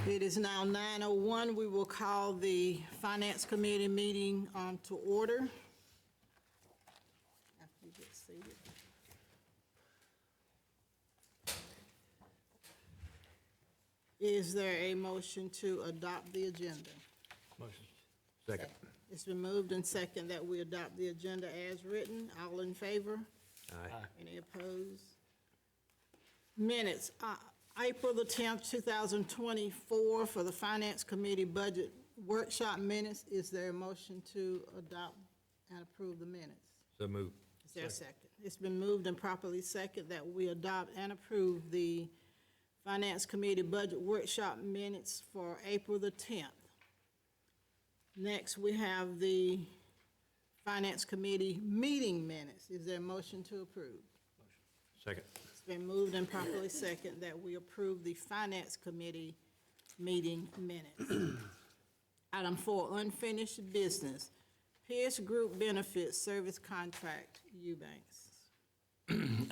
It is now 9:01. We will call the Finance Committee meeting to order. After you get seated. Is there a motion to adopt the agenda? Motion. Second. It's been moved and second that we adopt the agenda as written. All in favor? Aye. Any opposed? Minutes, April the 10th, 2024, for the Finance Committee Budget Workshop minutes. Is there a motion to adopt and approve the minutes? So moved. Is there a second? It's been moved and properly second that we adopt and approve the Finance Committee Budget Workshop minutes for April the 10th. Next, we have the Finance Committee meeting minutes. Is there a motion to approve? Second. It's been moved and properly second that we approve the Finance Committee meeting minutes. Item 4, unfinished business. Pierce Group Benefits Service Contract, Eubanks.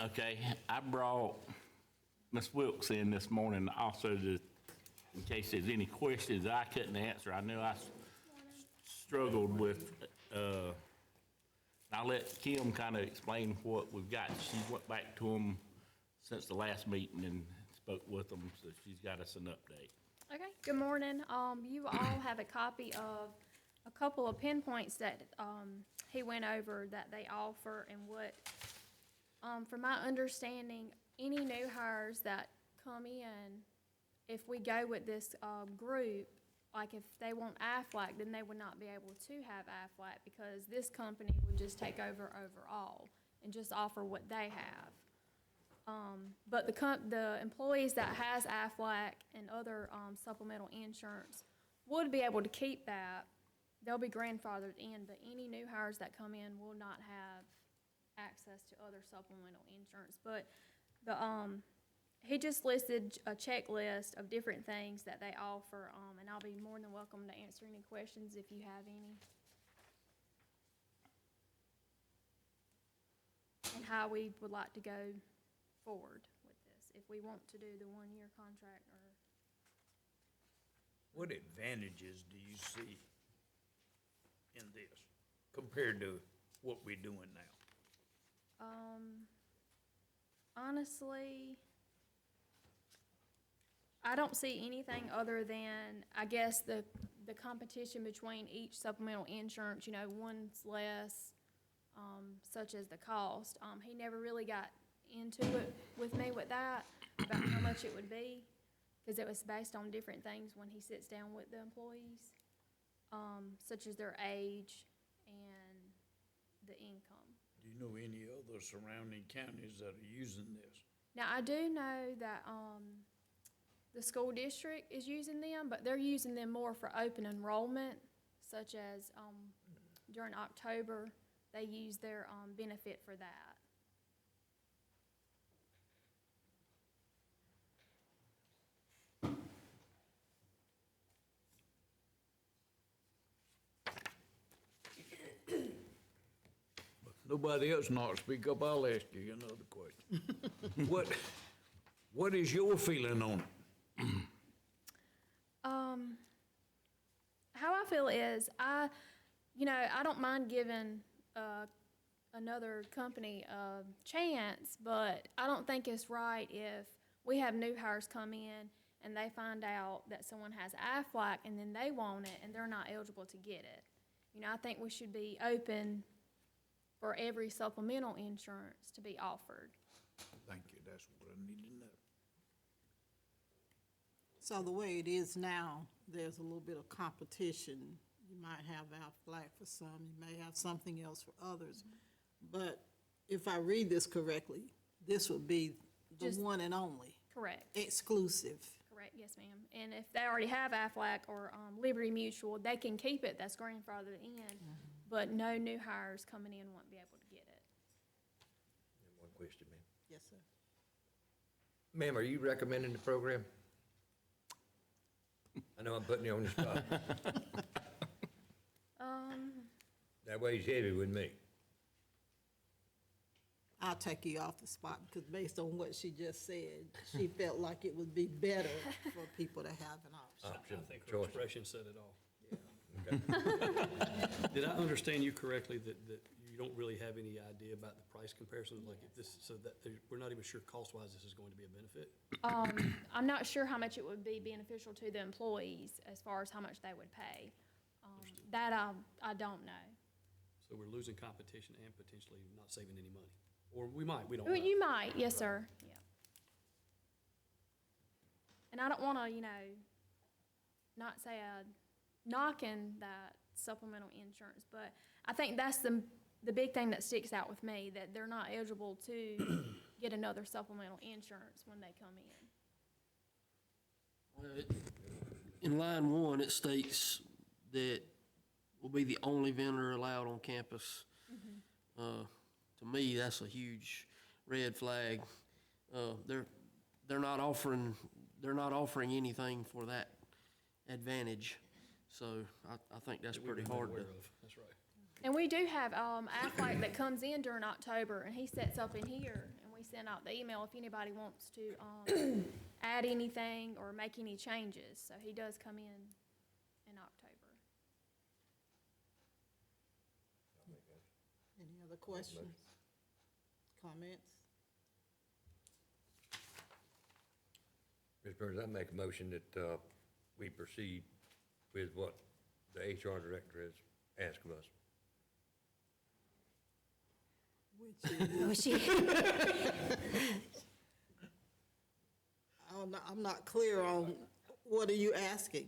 Okay, I brought Ms. Wilkes in this morning also to, in case there's any questions I couldn't answer. I know I struggled with, I'll let Kim kind of explain what we've got. She went back to them since the last meeting and spoke with them, so she's got us an update. Okay, good morning. You all have a copy of a couple of pinpoints that he went over that they offer and what, from my understanding, any new hires that come in, if we go with this group, like if they want AFLAC, then they would not be able to have AFLAC because this company would just take over overall and just offer what they have. But the employees that has AFLAC and other supplemental insurance would be able to keep that. They'll be grandfathered in, but any new hires that come in will not have access to other supplemental insurance. But he just listed a checklist of different things that they offer, and I'll be more than welcome to answer any questions if you have any. And how we would like to go forward with this, if we want to do the one-year contract or. What advantages do you see in this compared to what we're doing now? Honestly, I don't see anything other than, I guess, the competition between each supplemental insurance, one's less, such as the cost. He never really got into it with me with that, about how much it would be, because it was based on different things when he sits down with the employees, such as their age and the income. Do you know any other surrounding counties that are using this? Now, I do know that the school district is using them, but they're using them more for open enrollment, such as during October, they use their benefit for that. Nobody else not to speak up, I'll ask you another question. What is your feeling on it? How I feel is I don't mind giving another company a chance, but I don't think it's right if we have new hires come in and they find out that someone has AFLAC and then they want it and they're not eligible to get it. I think we should be open for every supplemental insurance to be offered. Thank you, that's what I need to know. So the way it is now, there's a little bit of competition. You might have AFLAC for some, you may have something else for others. But if I read this correctly, this would be the one and only. Correct. Exclusive. Correct, yes, ma'am. And if they already have AFLAC or Liberty Mutual, they can keep it, that's grandfathered in, but no new hires coming in won't be able to get it. And one question, ma'am. Yes, sir. Ma'am, are you recommending the program? I know I'm putting you on the spot. That weighs heavy with me. I'll take you off the spot, because based on what she just said, she felt like it would be better for people to have an option. Option, I think her choice. expression said it all. Did I understand you correctly that you don't really have any idea about the price comparison? Like if this, so that we're not even sure cost-wise this is going to be a benefit? I'm not sure how much it would be beneficial to the employees as far as how much they would pay. That I don't know. So we're losing competition and potentially not saving any money. Or we might, we don't know. Well, you might, yes, sir, yeah. And I don't wanna, not say knocking that supplemental insurance, but I think that's the big thing that sticks out with me, that they're not eligible to get another supplemental insurance when they come in. Well, in line one, it states that we'll be the only vendor allowed on campus. To me, that's a huge red flag. They're not offering anything for that advantage. So I think that's That we were pretty not hard aware to. of. That's right. And we do have, Aflac that comes in during October, and he sets up in here, and we send out the email if anybody wants to, add anything or make any changes, so he does come in October. Any other questions? Comments? Mr. Burns, I make a motion that we proceed with what the HR director has asked of us. Which is, I'm not clear on, what are you asking?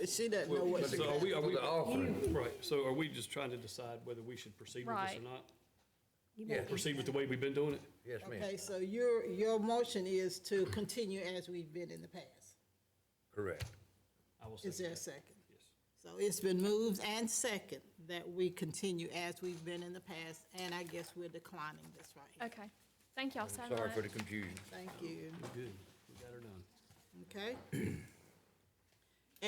She doesn't know what she. So are we, For the offering, right, so are we just trying to decide whether we should proceed with this Right. or not? yes, Proceed with the way we've been doing it? yes, ma'am, Okay, so your motion is to continue as we've been in the past. correct. I will Is second there a that. second? Yes. So it's been moved and second that we continue as we've been in the past, and I guess we're declining this right here. Okay, thank y'all so much. Sorry for the confusion. Thank you. Good, we got her done. Okay.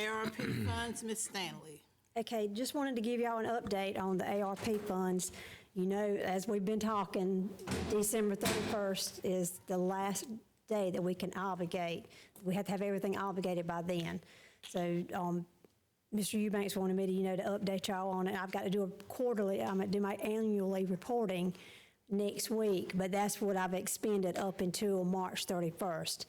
ARP funds, Ms. Stanley. Okay, just wanted to give y'all an update on the ARP funds. You know, as we've been talking, December 31st is the last day that we can obligate. We have to have everything obligated by then. So, Mr. Eubanks wanted me to, to update y'all on it. I've got to do a quarterly, I'm going to do my annually reporting next week, but that's what I've expended up until March 31st.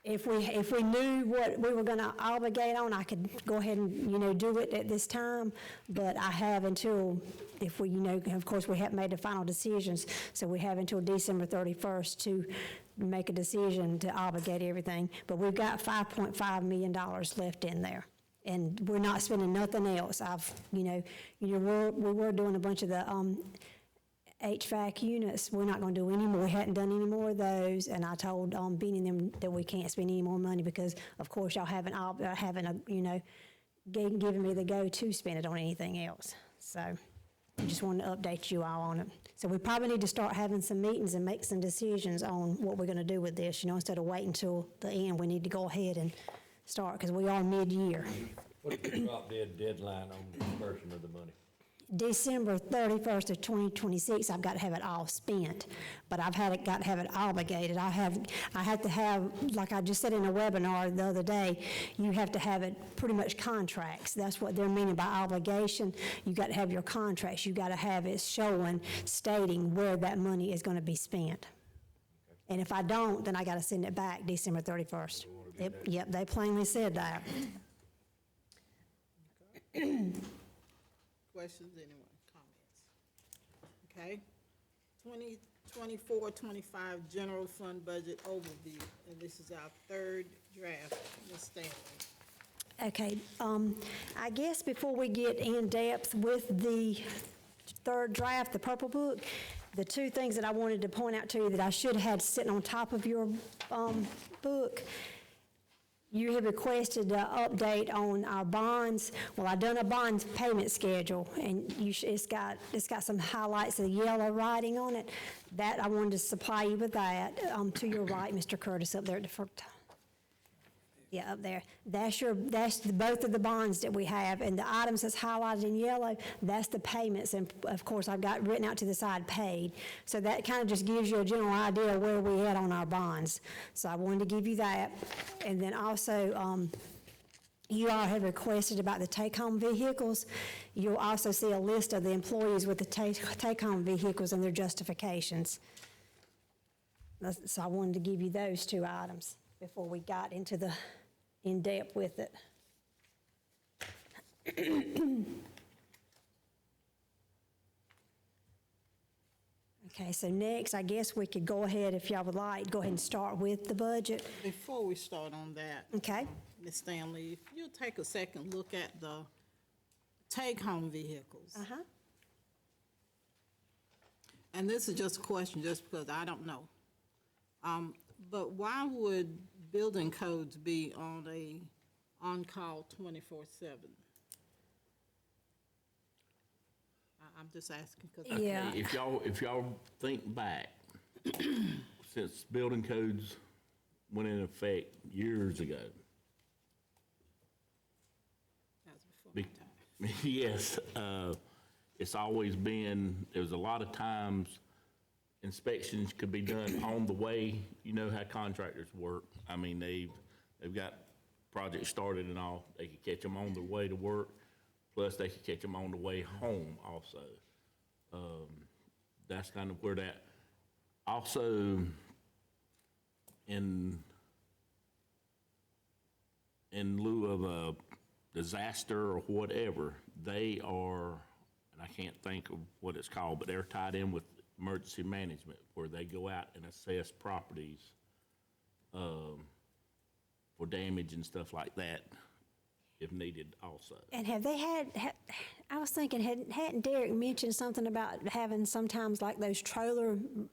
If we knew what we were gonna obligate on, I could go ahead and, do it at this time, but I have until, if we, of course, we haven't made the final decisions, so we have until December 31st to make a decision to obligate everything. But we've got $5.5 million left in there, and we're not spending nothing else. We were doing a bunch of the, HVAC units, we're not gonna do any more. We hadn't done any more of those, and I told Beanie and them that we can't spend any more money because, of course, y'all haven't given me the go to spend it on anything else. So I just wanted to update you all on it. So we probably need to start having some meetings and make some decisions on what we're gonna do with this, instead of waiting till the end. We need to go ahead and start, because we are mid-year. What's the drop dead deadline on the disbursement of the money? December 31st of 2026, I've got to have it all spent, but I've got to have it obligated. I have to have, like I just said in a webinar the other day, you have to have it pretty much contracts. That's what they're meaning by obligation. You got to have your contracts. You got to have it stating where that money is going to be spent. And if I don't, then I got to send it back December 31st. Yep, they plainly said that. Questions, anyone, comments? Okay. 2024-25 general fund budget overview, and this is our third draft, Ms. Stanley. Okay, I guess before we get in depth with the third draft, the purple book, the two things that I wanted to point out to you that I should have had sitting on top of your book. You have requested an update on our bonds. Well, I've done a bond payment schedule, and it's got some highlights of the yellow writing on it. That I wanted to supply you with that. To your right, Mr. Curtis, up there at the front. Yeah, up there. That's both of the bonds that we have, and the items that's highlighted in yellow, that's the payments, and of course, I've got written out to the side paid. So that kind of just gives you a general idea of where we at on our bonds. So I wanted to give you that. And then also, you all have requested about the take-home vehicles. You'll also see a list of the employees with the take-home vehicles and their justifications. So I wanted to give you those two items before we got into the in-depth with it. Okay, so next, I guess we could go ahead, if y'all would like, go ahead and start with the budget. Before we start on that. Okay. Ms. Stanley, if you'll take a second look at the take-home vehicles. Uh-huh. And this is just a question, just because I don't know. But why would building codes be on a on-call 24/7? I'm just asking because. Yeah. Okay, if y'all think back, since building codes went in effect years ago, That was before my time. yes, it's always been, there was a lot of times inspections could be done on the way. You know how contractors work. I mean, they've got projects started and all. They could catch them on the way to work, plus they could catch them on the way home also. That's kind of where that, also in lieu of a disaster or whatever, they are, and I can't think of what it's called, but they're tied in with emergency management, where they go out and assess properties for damage and stuff like that, if needed also. And have they I was thinking, hadn't Derek mentioned something about having sometimes like those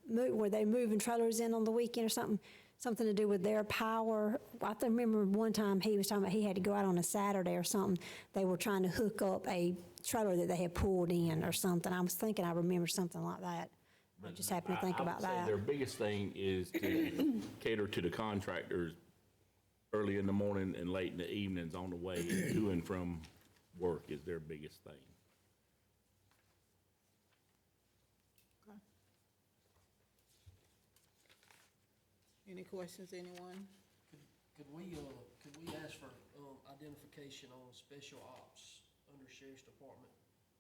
where they moving trailers in on the weekend or something to do with their power? I remember one time he was talking about he had to go out on a Saturday or something. They were trying to hook up a trailer that they had pulled in or something. I was thinking I remember something like that. I just happened to think about I would say that. their biggest thing is to cater to the contractors early in the morning and late in the evenings on the way to and from work is their biggest thing. Okay. Any questions, anyone? Could we ask for identification on special ops under Sheriff's Department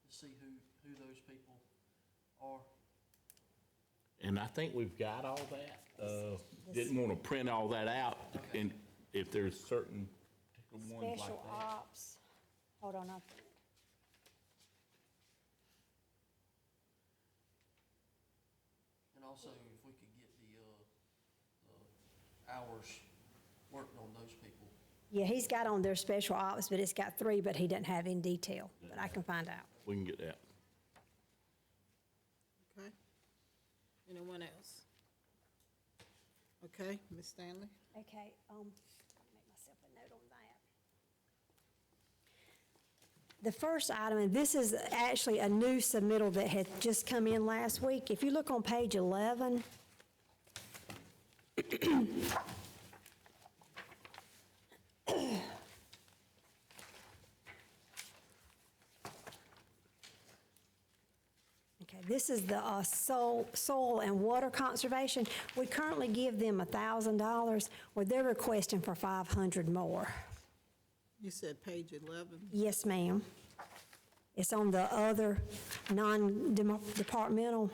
to see who those people are? And I think we've got all that. Didn't want to print all that out, Okay. and if there's certain particular ones like Special that. ops, hold on, And also, if we could get the hours worked on those people. yeah, he's got on their special ops, but it's got 3, but he doesn't have in detail, but I can find out. We can get that. Okay. Anyone else? Okay, Ms. Stanley? Okay, make myself a note on that. The first item, and this is actually a new submittal that had just come in last week. If you look on page 11, okay, this is the soil and water conservation. We currently give them $1,000, where they're requesting for 500 more. You said page 11. Yes, ma'am. It's on the other non-departmental.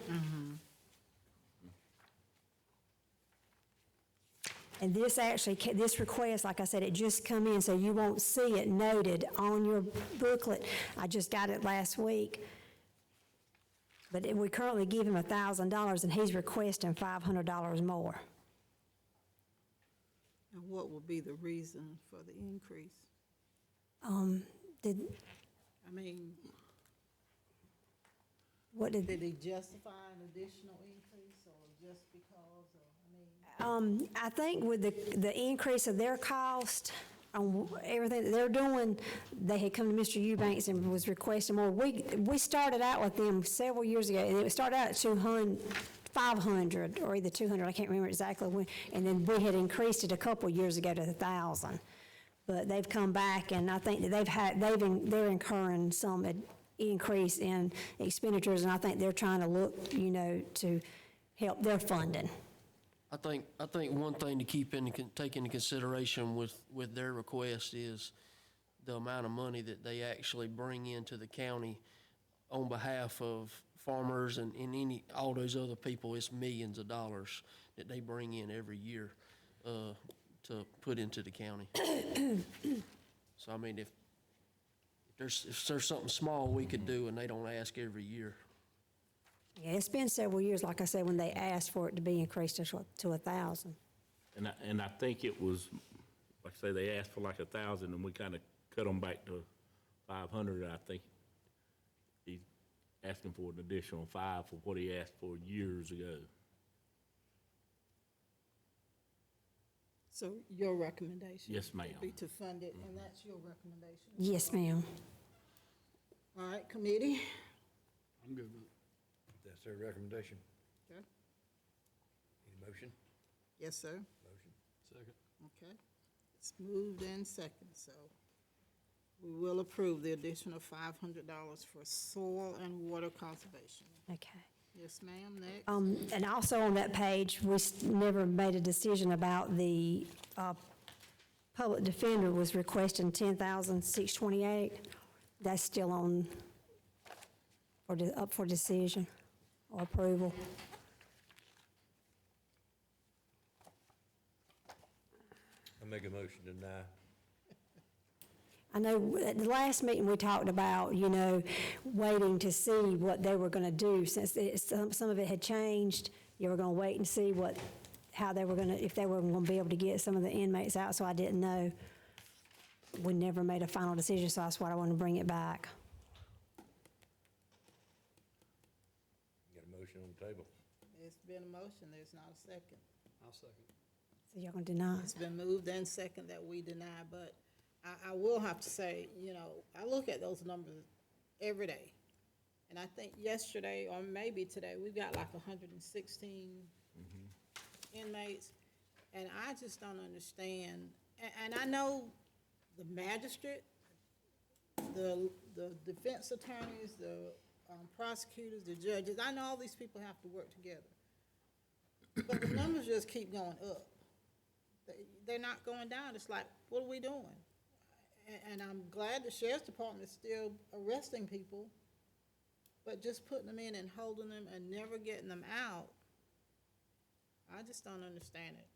And this actually, this request, like I said, it just come in, so you won't see it noted on your booklet. I just got it last week. But we currently give him $1,000, and he's requesting $500 more. And what would be the reason for the increase? Did, I mean, what did? did he justify an additional increase or just because of, I mean? I think with the increase of their cost on everything that they're doing, they had come to Mr. Eubanks and was requesting more. We started out with them several years ago, and it started out at 500, or either 200, I can't remember exactly when, and then we had increased it a couple years ago to 1,000. But they've come back, and I think that they're incurring some increase in expenditures, and I think they're trying to look, to help their funding. I think one thing to take into consideration with their request is the amount of money that they actually bring into the county on behalf of farmers and all those other people. It's millions of dollars that they bring in every year, to put into the county. So, I mean, if there's something small we could do and they don't ask every year. Yeah, it's been several years, like I said, when they asked for it to be increased to 1,000. And I think it was, like I say, they asked for like 1,000 and we kind of cut them back to 500. I think he's asking for an additional 5 for what he asked for years ago. So your recommendation? Yes, ma'am. would be to fund it, and that's your recommendation? Yes, ma'am. All right, committee? I'm good with it. That's their recommendation. Okay. Any motion? Yes, sir. Motion. Second. Okay. It's moved and second, so we will approve the additional $500 for soil and water conservation. Okay. Yes, ma'am, next. And also on that page, we never made a decision about the public defender was requesting $10,628. That's still on, up for decision or approval. I make a motion to deny. I know at the last meeting, we talked about, waiting to see what they were going to do. Since some of it had changed, you were going to wait and see how they were going to, if they were going to be able to get some of the inmates out, so I didn't know. We never made a final decision, so that's why I wanted to bring it back. Got a motion on the table. It's been a motion, there's not a second. I'll second. So y'all going to deny It's it? been moved and second that we deny, but I will have to say, I look at those numbers every day. And I think yesterday, or maybe today, we've got like 116 inmates. And I just don't understand, and I know the magistrate, the defense attorneys, the prosecutors, the judges, I know all these people have to work together. But the numbers just keep going up. They're not going down. It's like, what are we doing? And I'm glad the sheriff's department is still arresting people, but just putting them in and holding them and never getting them out, I just don't understand it.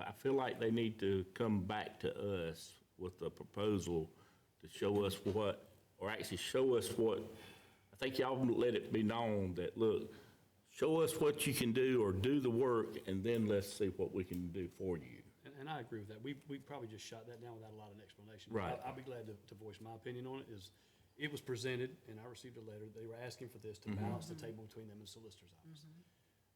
I feel like they need to come back to us with a proposal to show us what, I think y'all let it be known that, look, show us what you can do or do the work, and then let's see what we can do for you. And I agree with that. We probably just shot that down without a lot of explanation. Right. I'll be glad to voice my opinion on it. It was presented, and I received a letter. They were asking for this to balance the table between them and the solicitor's office.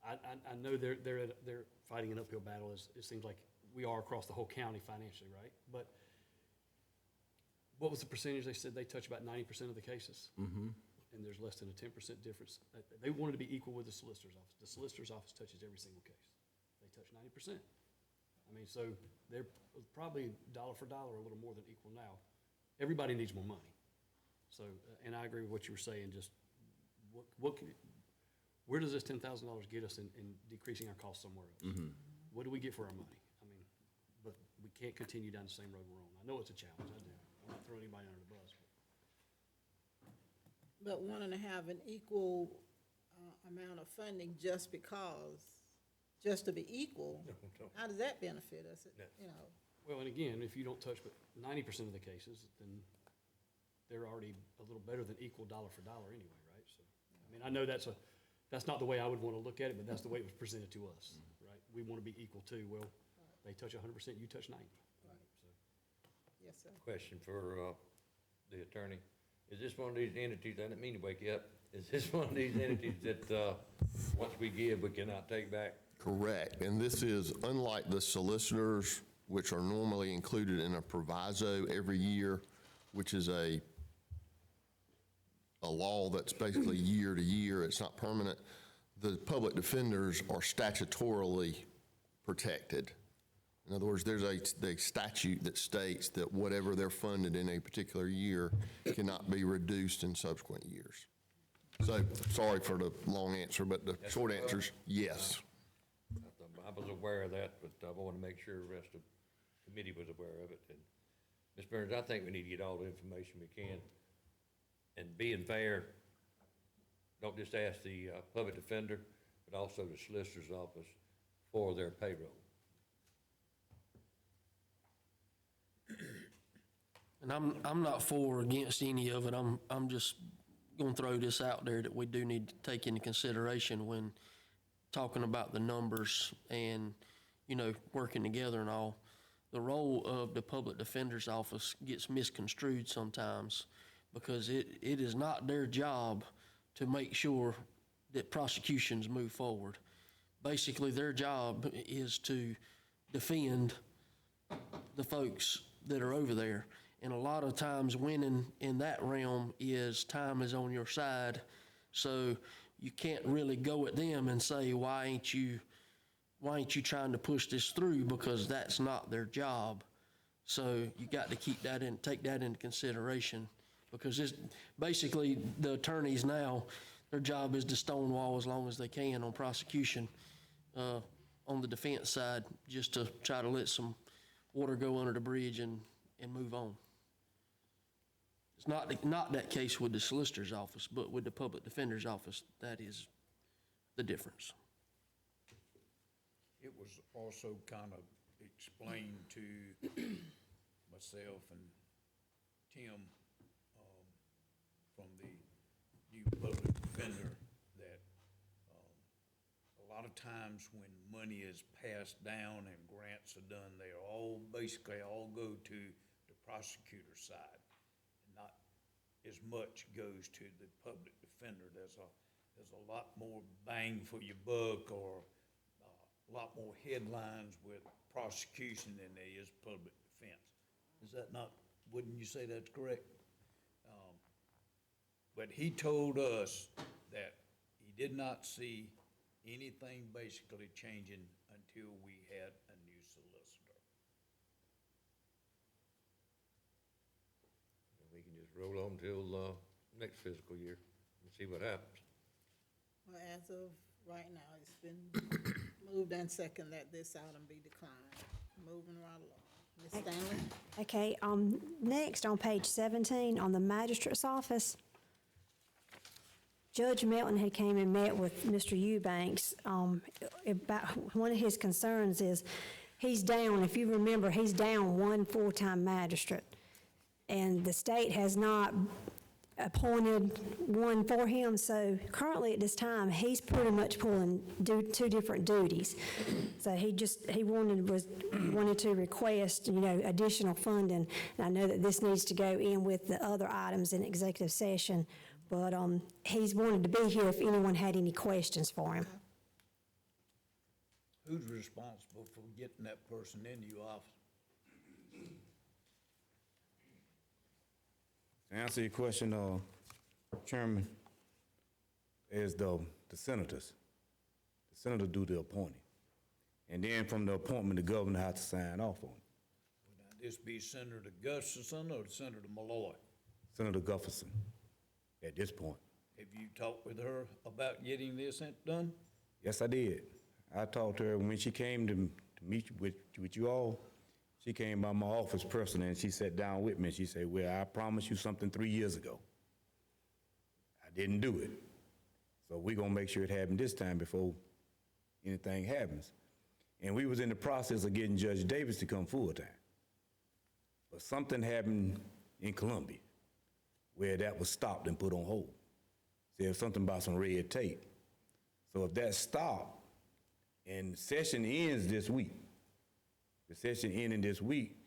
I know they're fighting an uphill battle. It seems like we are across the whole county financially, right? But what was the percentage? They said they touch about 90% of the cases. And there's less than a 10% difference. They wanted to be equal with the solicitor's office. The solicitor's office touches every single case. They touch 90%. I mean, so they're probably dollar for dollar a little more than equal now. Everybody needs more money. So, and I agree with what you were saying, just where does this $10,000 get us in decreasing our costs somewhere else? What do we get for our money? I mean, but we can't continue down the same road we're on. I know it's a challenge, I do. I'm not throwing anybody under the bus. But wanting to have an equal amount of funding just to be equal, how does that benefit us, Well, and again, if you don't touch but 90% of the cases, then they're already a little better than equal dollar for dollar anyway, right? So, I mean, I know that's not the way I would want to look at it, but that's the way it was presented to us, right? We want to be equal too. Well, they touch 100%, you touch 90. So, Yes, sir. Question for the attorney. Is this one of these entities, I didn't mean to wake you up, is this one of these entities that once we give, we cannot take back? Correct, and this is unlike the solicitors, which are normally included in a proviso every year, which is a law that's basically year to year, it's not permanent. The public defenders are statutorily protected. In other words, there's a statute that states that whatever they're funded in a particular year cannot be reduced in subsequent years. So, sorry for the long answer, but the short answer is yes. I was aware of that, but I want to make sure the rest of the committee was aware of it. And Ms. Burns, I think we need to get all the information we can. And being fair, don't just ask the public defender, but also the solicitor's office for their payroll. And I'm not for or against any of it. I'm just gonna throw this out there that we do need to take into consideration when talking about the numbers and, you know, working together and all. The role of the public defender's office gets misconstrued sometimes because it is not their job to make sure that prosecutions move forward. Basically, their job is to defend the folks that are over there. And a lot of times winning in that realm is time is on your side. So you can't really go at them and say, why ain't you trying to push this through? Because that's not their job. So you got to keep that in, take that into consideration. Because it's basically the attorneys now, their job is to stonewall as long as they can on prosecution, on the defense side, just to try to let some water go under the bridge and move on. It's not that case with the solicitor's office, but with the public defender's office, that is the difference. It was also kind of explained to myself and Tim, from the new public defender that, a lot of times when money is passed down and grants are done, they basically all go to the prosecutor's side. Not as much goes to the public defender. There's a lot more bang for your buck, or a lot more headlines with prosecution than there is public defense. Is that not, wouldn't you say that's correct? But he told us that he did not see anything basically changing until we had a new solicitor. We can just roll on till next fiscal year and see what happens. Well, as of right now, it's been moved and second that this item be declined. Moving right along. Ms. Stanley? Okay, next on page 17, on the magistrate's office, Judge Melton had came and met with Mr. Eubanks about, one of his concerns is he's down, if you remember, he's down one full-time magistrate. And the state has not appointed one for him, so currently at this time, he's pretty much pulling two different duties. So he wanted to request, additional funding. And I know that this needs to go in with the other items in executive session, but he's wanted to be here if anyone had any questions for him. Who's responsible for getting that person into your office? To answer your question, Chairman, is the senators. The senator do the appointing. And then from the appointment, the governor has to sign off on it. Would this be Senator Gustafson or Senator Malloy? Senator Gufferson, at this point. Have you talked with her about getting this done? Yes, I did. I talked to her when she came to meet with you all. She came by my office personally, and she sat down with me, and she said, well, I promised you something 3 years ago. I didn't do it. So we're gonna make sure it happened this time before anything happens. And we was in the process of getting Judge Davis to come full-time. But something happened in Columbia where that was stopped and put on hold. Said something about some red tape. So if that stopped, and session ends this week, the session ending this week,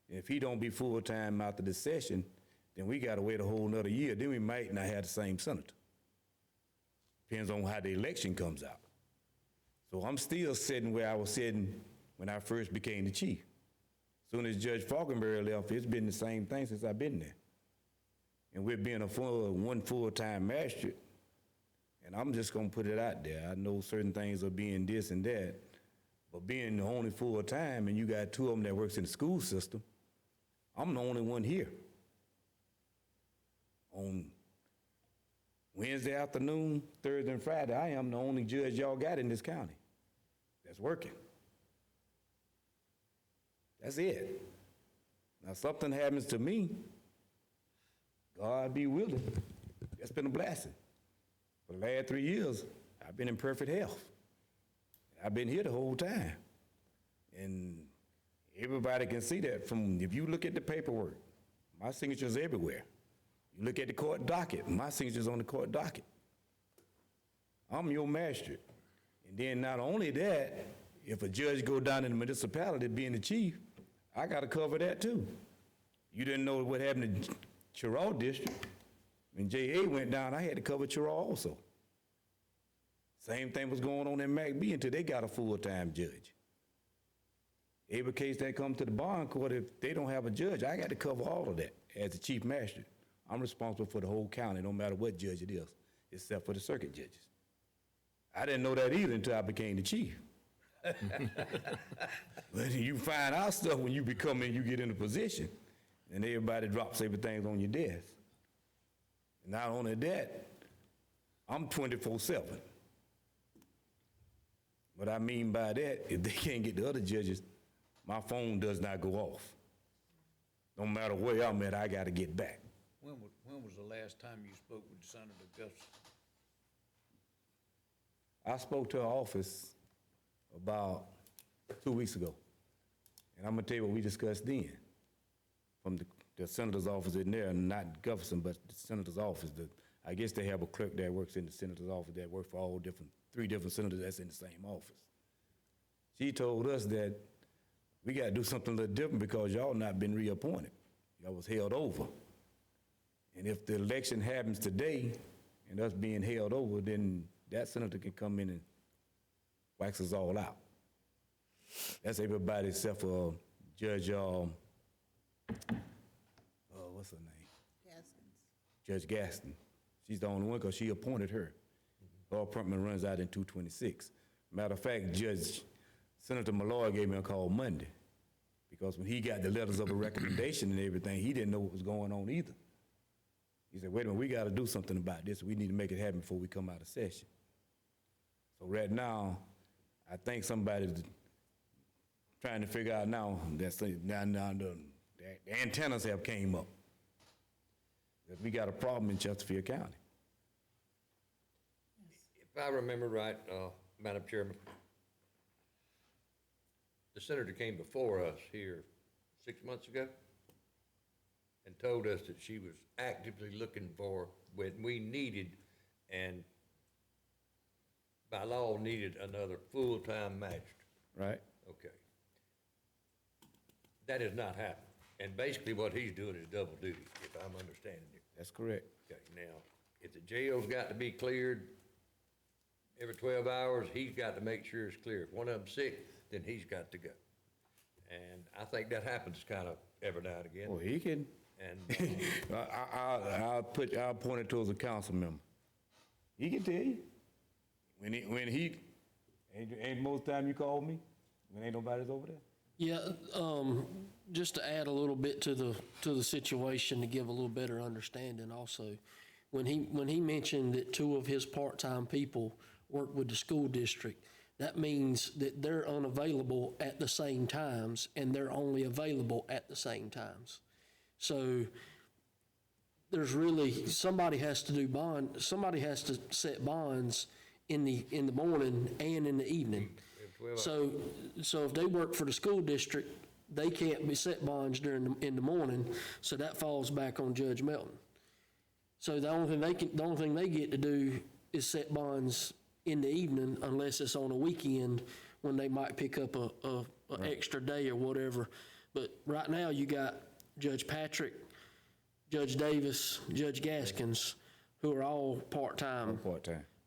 and if he don't be full-time after the session, then we gotta wait a whole nother year. Then we might not have the same senator. Depends on how the election comes out. So I'm still sitting where I was sitting when I first became the chief. Soon as Judge Falkenberry left, it's been the same thing since I've been there. And we're being one full-time magistrate, and I'm just gonna put it out there. I know certain things are being this and that, But being the only full-time, and you got two of them that works in the school system, I'm the only one here. On Wednesday afternoon, Thursday and Friday, I am the only judge y'all got in this county that's working. That's it. Now, something happens to me, God be willing, that's been a blessing. For the last 3 years, I've been in perfect health. I've been here the whole time. And everybody can see that from, if you look at the paperwork, my signature's everywhere. You look at the court docket, my signature's on the court docket. I'm your magistrate. And then not only that, if a judge go down in the municipality being the chief, I gotta cover that too. You didn't know what happened in Cheraw District. When JA went down, I had to cover Cheraw also. Same thing was going on in McBee until they got a full-time judge. Every case that come to the bond court, if they don't have a judge, I got to cover all of that as the chief magistrate. I'm responsible for the whole county, no matter what judge it is, except for the circuit judges. I didn't know that either until I became the chief. But you find out stuff when you become and you get in a position, and everybody drops everything on your desk. And not only that, I'm 24/7. What I mean by that, if they can't get the other judges, my phone does not go off. No matter where I'm at, I got to get back. When was the last time you spoke with Senator Gustafson? I spoke to her office about 2 weeks ago. And I'm gonna tell you what we discussed then. From the senator's office in there, not Gustafson, but the senator's office. I guess they have a clerk that works in the senator's office that works for all three different senators that's in the same office. She told us that we gotta do something a little different because y'all not been reappointed. Y'all was held over. And if the election happens today and us being held over, then that senator can come in and wax us all out. That's everybody except for Judge, what's her name? Gaskins. Judge Gaston. She's the only one because she appointed her. Her appointment runs out in 2/26. Matter of fact, Senator Malloy gave me a call Monday because when he got the letters of a recommendation and everything, he didn't know what was going on either. He said, wait a minute, we got to do something about this. We need to make it happen before we come out of session. So right now, I think somebody's trying to figure out now that the antennas have came up. That we got a problem in Chesterfield County. If I remember right, Madam Chairman, the senator came before us here 6 months ago and told us that she was actively looking for what we needed and by law needed another full-time magistrate. Right? Okay. That has not happened. And basically what he's doing is double duty, if I'm understanding you. That's correct. Okay, now, if the jail's got to be cleared every 12 hours, he's got to make sure it's clear. If one of them's sick, then he's got to go. And I think that happens kind of every now and again. Well, he can. And I'll point it to as a council member. He can tell you. Ain't most time you call me when ain't nobody's over there? Yeah, just to add a little bit to the situation to give a little better understanding also. When he mentioned that two of his part-time people work with the school district, that means that they're unavailable at the same times and they're only available at the same times. So there's really, somebody has to set bonds in the morning and in the evening. So if they work for the school district, they can't be set bonds in the morning, so that falls back on Judge Melton. So the only thing they get to do is set bonds in the evening unless it's on a weekend when they might pick up a extra day or whatever. But right now you got Judge Patrick, Judge Davis, Judge Gaskins, who are all part-time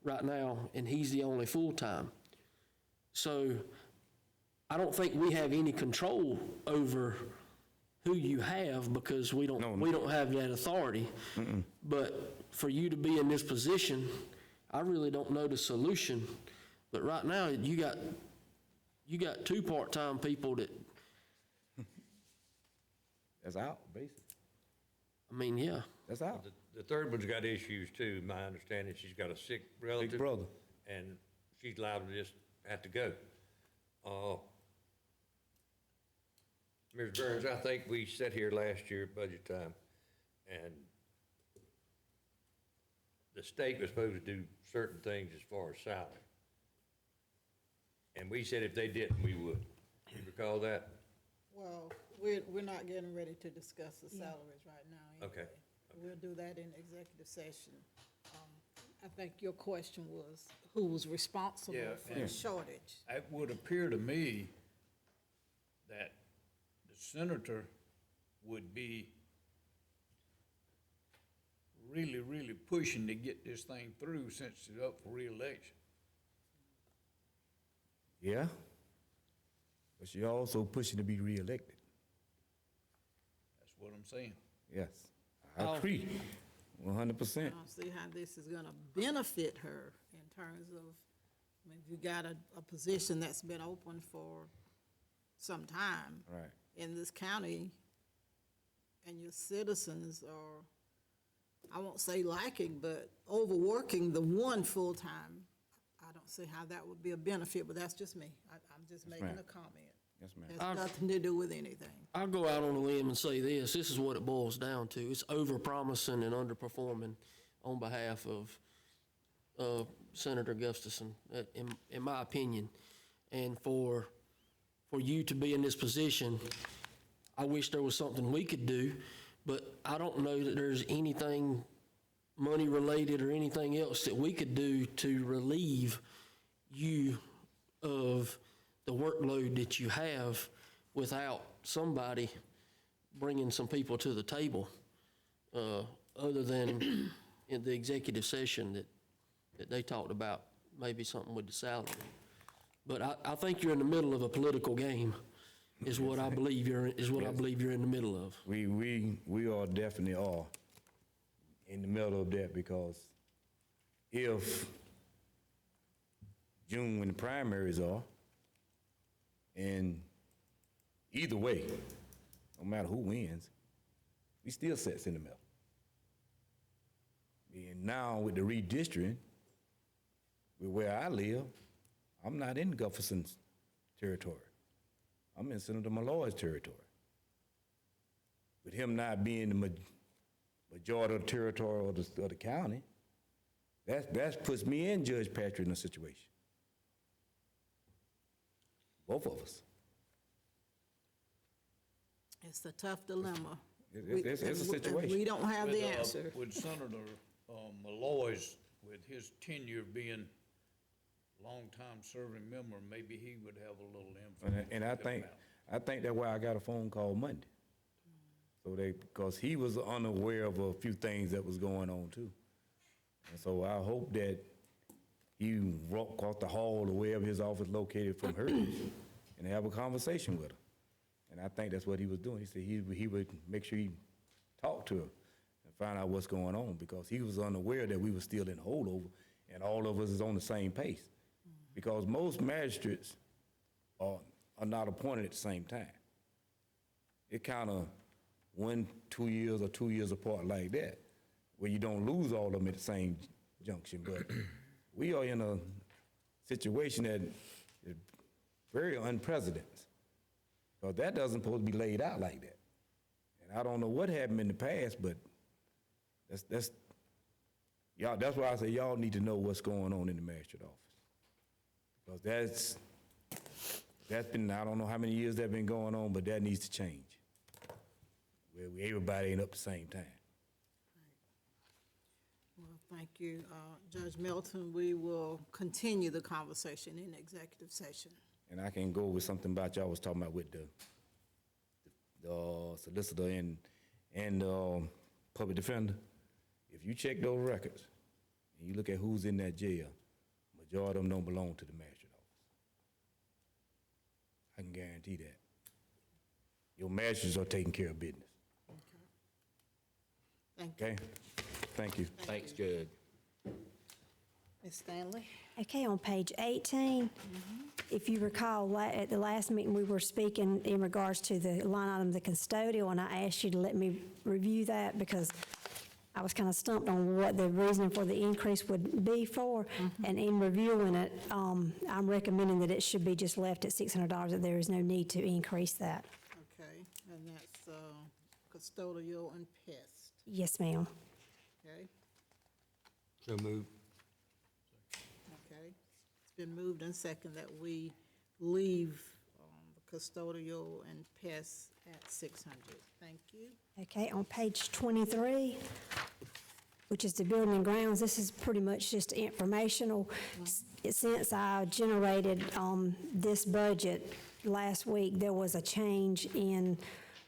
right now, and he's the only full-time. So I don't think we have any control over who you have because we don't have that authority. But for you to be in this position, I really don't know the solution. But right now, you got you got two part-time people that, That's out, basically. I mean, yeah. That's out. The third one's got issues too, my understanding. She's got a sick relative. Big brother. And she's liable to just have to go. Ms. Burns, I think we sat here last year at budget time, and the state was supposed to do certain things as far as salary. And we said if they didn't, we would. You recall that? Well, we're not getting ready to discuss the salaries right now. Okay. anyway. We'll do that in executive session. I think your question was, who was responsible Yeah, for the shortage? It would appear to me that the senator would be really, really pushing to get this thing through since it's up for reelection. Yeah. But she also pushing to be reelected. That's what I'm saying. Yes. I agree, 100%. I don't see how this is gonna benefit her in terms of, I mean, if you got a position that's been open for some time. Right. In this county, and your citizens are, I won't say lacking, but overworking the one full-time, I don't see how that would be a benefit, but that's just me. I'm just making ma'am. a comment. Yes, ma'am. Has nothing to do with anything. I'll go out on a limb and say this is what it boils down to. It's over-promising and underperforming on behalf of Senator Gustafson, in my opinion. And for you to be in this position, I wish there was something we could do, but I don't know that there's anything money-related or anything else that we could do to relieve you of the workload that you have without somebody bringing some people to the table, other than in the executive session that they talked about, maybe something with the salary. But I think you're in the middle of a political game, is what I believe you're in the middle of. We all definitely are in the middle of that, because if June, when the primaries are, and either way, no matter who wins, we still sits in the middle. And now with the redistricting, with where I live, I'm not in Gustafson's territory. I'm in Senator Malloy's territory. With him not being the majority of the territory of the county, that puts me and Judge Patrick in a situation. Both of us. It's a tough dilemma. It's a And situation. we don't have the answer. With Senator Malloy's, with his tenure being longtime serving member, maybe he would have a little influence. And I think that's why I got a phone call Monday. So because he was unaware of a few things that was going on too. And so I hope that he walk across the hall or wherever his office located from her and have a conversation with her. And I think that's what he was doing. He said he would make sure he talked to her and find out what's going on, because he was unaware that we were still in holdover and all of us is on the same pace. Because most magistrates are not appointed at the same time. It kind of 1, 2 years or 2 years apart like that, where you don't lose all of them at the same junction. But we are in a situation that is very unprecedented, because that doesn't supposed to be laid out like that. And I don't know what happened in the past, but that's y'all. That's why I say y'all need to know what's going on in the magistrate office. Because that's been, I don't know how many years that's been going on, but that needs to change. Where everybody ain't up the same time. Well, thank you, Judge Melton. We will continue the conversation in executive session. And I can go with something about y'all was talking about with the solicitor and public defender. If you check those records and you look at who's in that jail, majority of them don't belong to the magistrate office. I can guarantee that. Your magistrates are taking care of business. Thank you. Okay? Thank you. Thanks, Judge. Ms. Stanley? Okay, on page 18, if you recall, at the last meeting, we were speaking in regards to the line item, the custodial, and I asked you to let me review that because I was kind of stumped on what the reason for the increase would be for. And in reviewing it, I'm recommending that it should be just left at $600, that there is no need to increase that. Okay, and that's custodial and pest, Yes, ma'am. okay? So move. Okay. It's been moved and second that we leave the custodial and pest at 600. Thank you. Okay, on page 23, which is the building and grounds, this is pretty much just informational. Since I generated this budget last week, there was a change in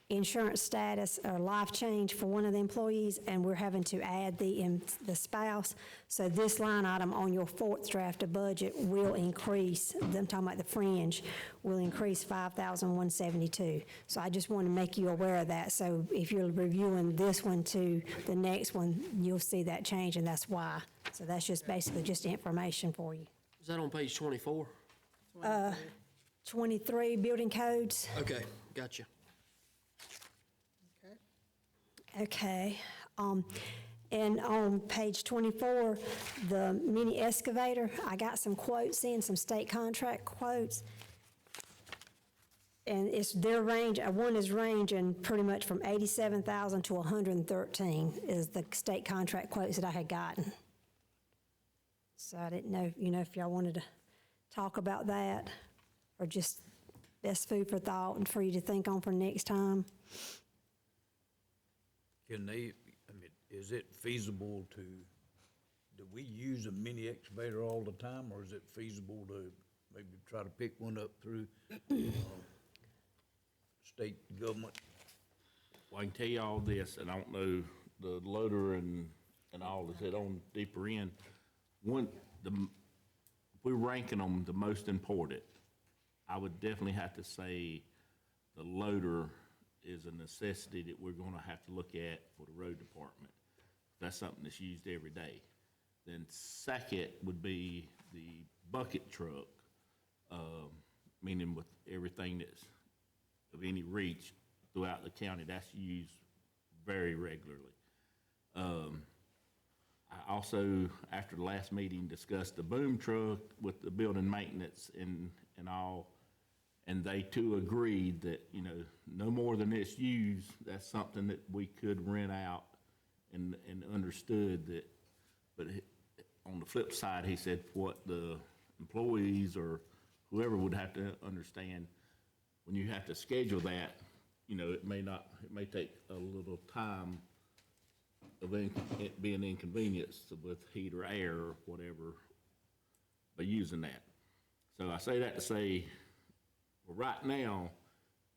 insurance status or life change for one of the employees, and we're having to add the spouse. So this line item on your fourth draft of budget will increase, I'm talking about the fringe, will increase $5,172. So I just want to make you aware of that. So if you're reviewing this one to the next one, you'll see that change, and that's why. So that's just basically just information for you. Is that on page 24? 23, building codes. Okay, gotcha. Okay. Okay, and on page 24, the mini excavator, I got some quotes in, some state contract quotes. And it's their range, one is ranging pretty much from 87,000 to 113 is the state contract quotes that I had gotten. So I didn't know, if y'all wanted to talk about that, or just best food for thought and for you to think on for next time. Can they, I mean, is it feasible to, do we use a mini excavator all the time, or is it feasible to maybe try to pick one up through state government? Well, I can tell you all this, and I don't know the loader and all, is it on deeper end? We're ranking them the most important. I would definitely have to say the loader is a necessity that we're gonna have to look at for the road department. That's something that's used every day. Then second would be the bucket truck, meaning with everything that's of any reach throughout the county, that's used very regularly. I also, after the last meeting, discussed the boom truck with the building maintenance and all, and they too agreed that, no more than it's used, that's something that we could rent out and understood that. But on the flip side, he said what the employees or whoever would have to understand, when you have to schedule that, it may take a little time of it being inconvenienced with heat or air or whatever by using that. So I say that to say, well, right now,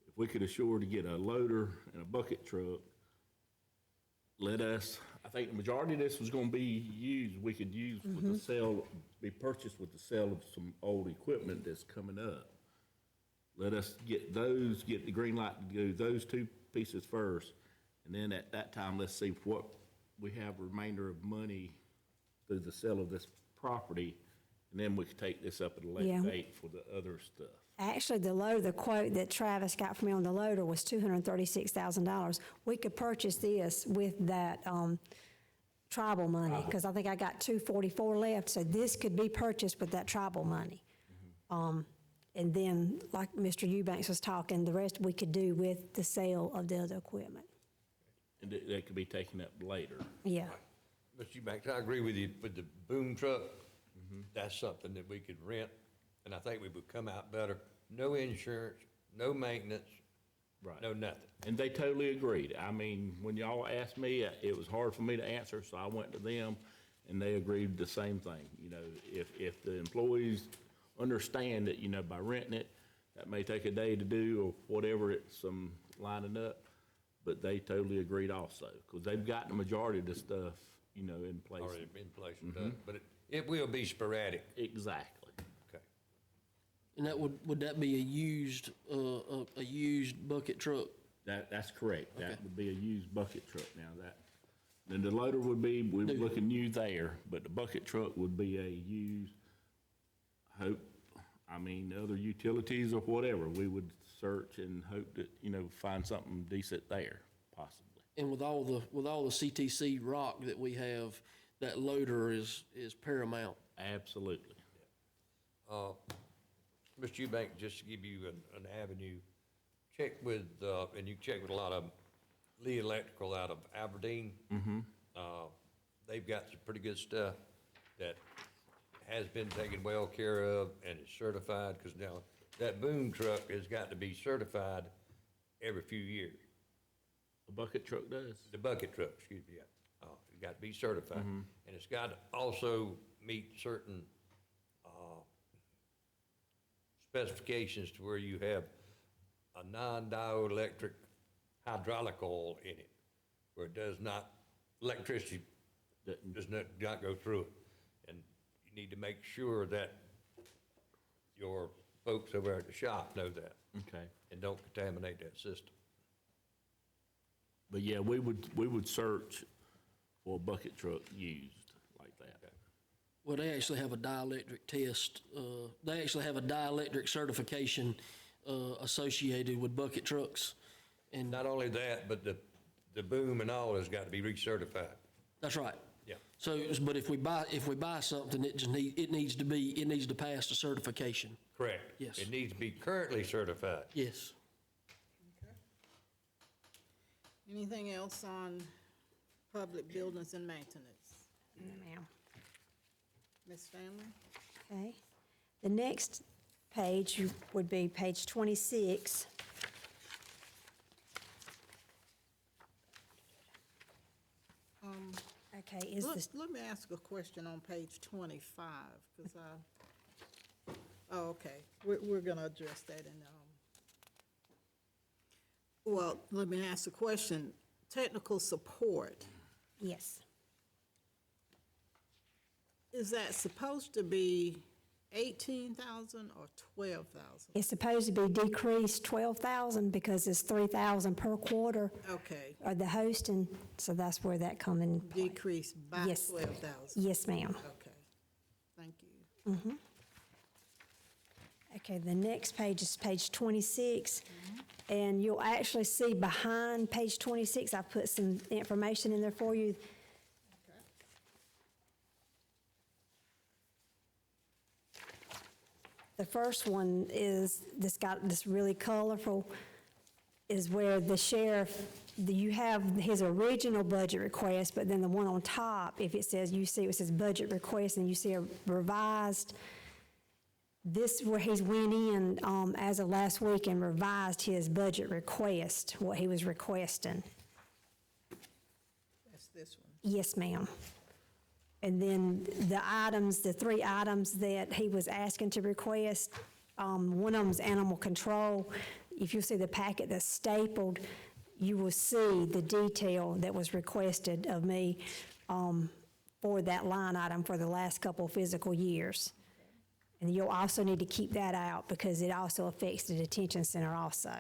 if we could assure to get a loader and a bucket truck, I think the majority of this was gonna be used, we could use with the sale, be purchased with the sale of some old equipment that's coming up. Let us get the green light to do those two pieces first, and then at that time, let's see what we have remainder of money through the sale of this property, and then we could take this up at a Yeah. later date for the other stuff. Actually, the quote that Travis got from me on the loader was $236,000. We could purchase this with that tribal money, because I think I got $244 left, so this could be purchased with that tribal money. And then, like Mr. Eubanks was talking, the rest we could do with the sale of the other equipment. And that could be taken up later. Yeah, Mr. Eubanks, I agree with you, with the boom truck, that's something that we could rent, and I think we would come out better. No insurance, no maintenance, Right. no nothing. And they totally agreed. I mean, when y'all asked me, it was hard for me to answer, so I went to them, and they agreed the same thing. If the employees understand that, by renting it, that may take a day to do or whatever, it's some lining up, but they totally agreed also, because they've got the majority of the stuff, in place. Already in place and done, but it will be sporadic. Exactly. Okay. And would that be a used bucket truck? That's correct. That Okay. would be a used bucket truck now. Then the loader would be, we were looking new there, but the bucket truck would be a used, I mean, other utilities or whatever, we would search and hope that, find something decent there, possibly. And with all the CTC rock that we have, that loader is paramount. Absolutely. Mr. Eubank, just to give you an avenue, check with, and you check with a lot of Lee Electrical out of Aberdeen. They've got some pretty good stuff that has been taken well care of and is certified, because now that boom truck has got to be certified every few years. The bucket truck does. The bucket truck, excuse me, yeah. It's got to be certified. And it's got to also meet certain specifications to where you have a non-dielectric hydraulic oil in it, where it does not, electricity does not go through it. And you need to make sure that your folks over at the shop know that Okay. and don't contaminate that system. But yeah, we would search for a bucket truck used like that. Well, they actually have a dielectric test, they actually have a dielectric certification associated with bucket trucks. And Not only that, but the boom and all has got to be recertified. that's right. Yeah. So, but if we buy something, it needs to pass the certification. Correct. Yes. It needs to be currently certified. Yes. Anything else on public buildings and maintenance? No, ma'am. Ms. Stanley? Okay. The next page would be page 26. Okay, is this, Let me ask a question on page 25, because okay, we're gonna address that in, well, let me ask a question. Technical support, yes. is that supposed to be 18,000 or 12,000? It's supposed to be decreased 12,000 because it's 3,000 per quarter Okay, of the hosting, so that's where that come in play. decreased by Yes. 12,000? Yes, ma'am. Okay, thank you. Okay, the next page is page 26, and you'll actually see behind page 26, I put some information in there for you. The first one is, this really colorful, is where the sheriff, you have his original budget request, but then the one on top, if it says, you see it says budget request, and you see a revised, this where he's went in as of last week and revised his budget request, what he was requesting. That's this one. Yes, ma'am. And then the 3 items that he was asking to request, one of them's animal control. If you see the packet that's stapled, you will see the detail that was requested of me for that line item for the last couple of fiscal years. And you'll also need to keep that out because it also affects the detention center also.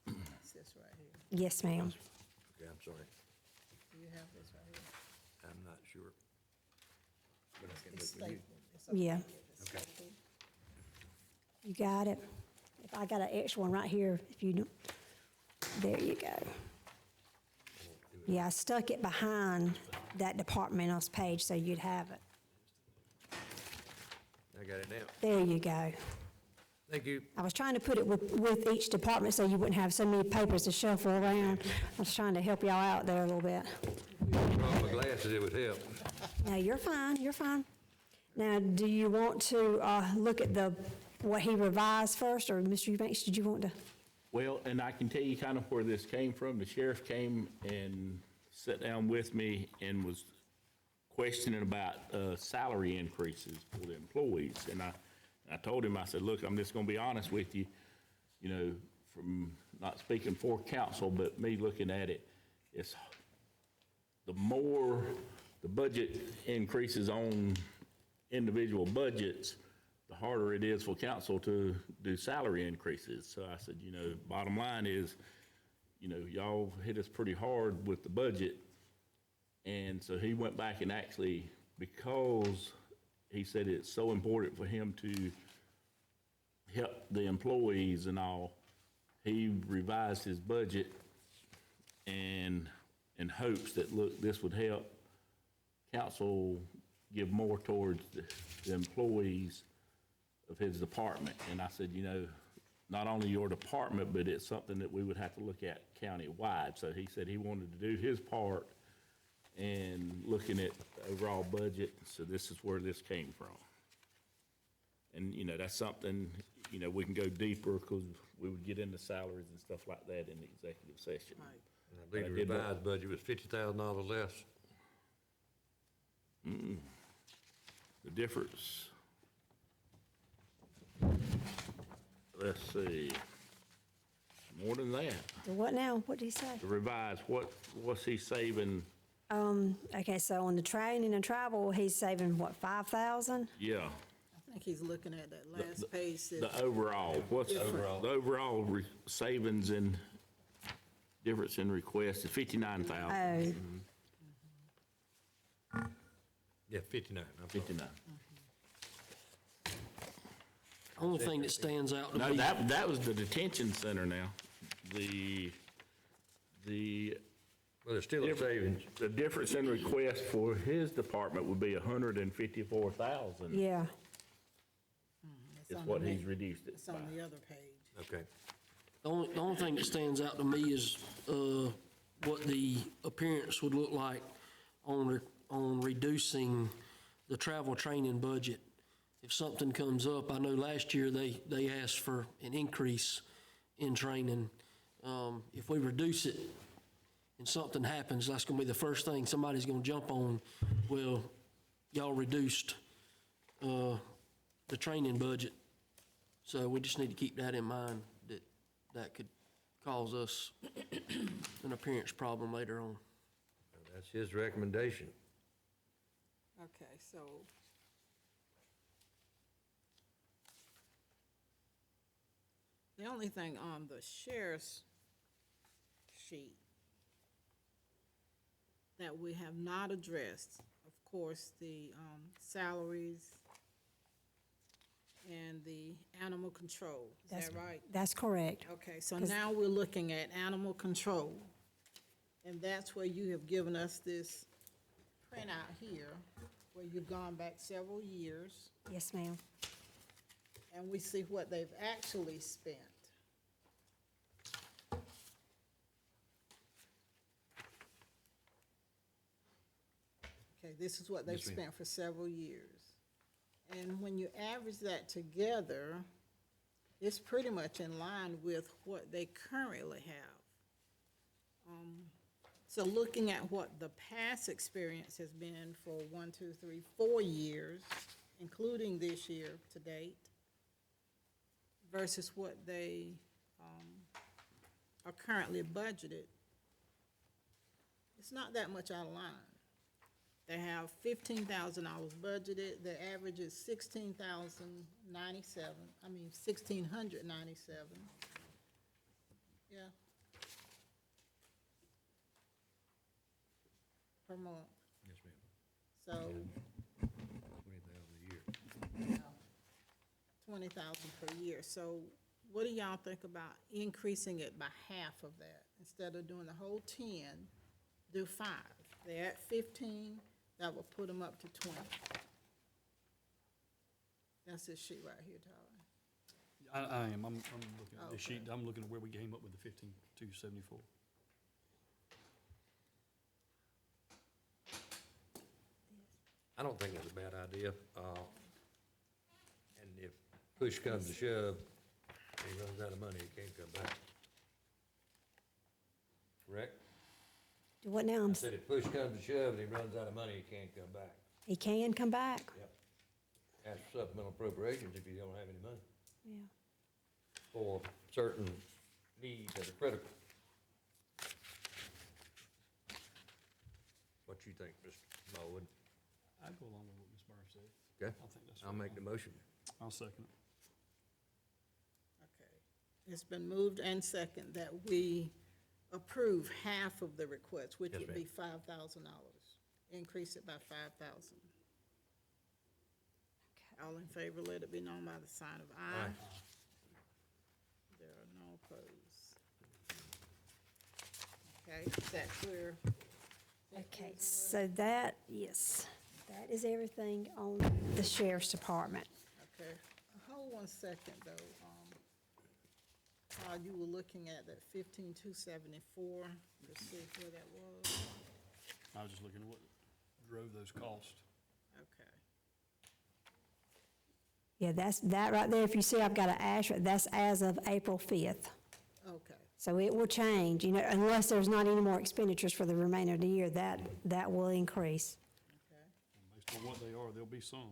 That's this right here. Yes, ma'am. Okay, I'm sorry. Do you have this right here? I'm not sure. But I can It's look with you. stapled. It's up Yeah. here. It's stapled. You got it? If I got an extra one right here, if you don't, there you go. Yeah, I stuck it behind that departmental's page so you'd have it. I got it now. There you go. Thank you. I was trying to put it with each department so you wouldn't have so many papers to shuffle around. I was trying to help y'all out there a little bit. Brought my glasses, it would help. No, you're fine, you're fine. Now, do you want to look at what he revised first, or Mr. Eubanks, did you want to? Well, and I can tell you kind of where this came from. The sheriff came and sat down with me and was questioning about salary increases for the employees. And I told him, I said, look, I'm just gonna be honest with you, from not speaking for council, but me looking at it, it's the more the budget increases on individual budgets, the harder it is for council to do salary increases. So I said, bottom line is, y'all hit us pretty hard with the budget. And so he went back and actually, because he said it's so important for him to help the employees and all. He revised his budget and in hopes that, look, this would help council give more towards the employees of his department. And I said, you know, not only your department, but it's something that we would have to look at countywide. So he said he wanted to do his part and looking at the overall budget. So this is where this came from. And, you know, that's something, you know, we can go deeper because we would get into salaries and stuff like that in the executive session. Right. And I believe the revised budget was $50,000 less. The difference, let's see, more than that. The what now? What did he say? The revised, what's he saving? Okay, so on the training and travel, he's saving what, 5,000? Yeah, I think he's looking at that last page. says- the overall, what's the overall savings and difference in requests is 59,000. Oh, Yeah, 59. I'm sorry. 59. Only thing that stands out to No, me. that was the detention center now. The Well, there's still a savings. the difference in request for his department would be 154,000 yeah. It's is on what the he's next- reduced it It's by. on the other page. Okay. The only thing that stands out to me is, what the appearance would look like on reducing the travel training budget. If something comes up, I know last year they asked for an increase in training. If we reduce it and something happens, that's gonna be the first thing somebody's gonna jump on. Well, y'all reduced, the training budget. So we just need to keep that in mind, that could cause us an appearance problem later on. That's his recommendation. Okay, so. The only thing on the sheriff's sheet that we have not addressed, of course, the salaries and the animal control. Is that right? That's correct. Okay, so now we're looking at animal control. And that's where you have given us this printout here, where you've gone back several years, Yes, ma'am. and we see what they've actually spent. Okay, this is what they've Yes, ma'am. spent for several years. And when you average that together, it's pretty much in line with what they currently have. So looking at what the past experience has been for 1, 2, 3, 4 years, including this year to date, versus what they are currently budgeted, it's not that much out of line. They have $15,000 budgeted, the average is $1,697. Yeah. Per month, Yes, ma'am. so, 20,000 a year. 20,000 per year. So what do y'all think about increasing it by half of that? Instead of doing the whole 10, do 5. They're at 15, that will put them up to 20. That's this sheet right here, Tyler. I am, I'm looking at the sheet, Okay. I'm looking at where we came up with the 15,274. I don't think it's a bad idea. And if push comes to shove, he runs out of money, he can't come back. Correct? Do what now? I said if push comes to shove and he runs out of money, he can't come back. He can come back? Yep. Ask for supplemental appropriations if you don't have any money Yeah. for certain needs that are critical. What you think, Mr. Smallwood? I'd go along with what Ms. Burns said. Okay, I think that's I'll make the motion. I'll second it. Okay. It's been moved and second that we approve half of the request, which Yes, would ma'am. be $5,000. Increase it by 5,000. All in favor, let it be known by the sign of aye. There are no opposed. Okay, is that clear? Okay, so that, yes, that is everything on the sheriff's department. Okay, hold 1 second though. While you were looking at that 15,274, let's see where that was. I was just looking at what drove those costs. Okay. Yeah, that's, that right there, if you see I've got an asterisk, that's as of April 5th. Okay, So it will change, you know, unless there's not any more expenditures for the remainder of the year, that will increase. okay. Based on what they are, there'll be some.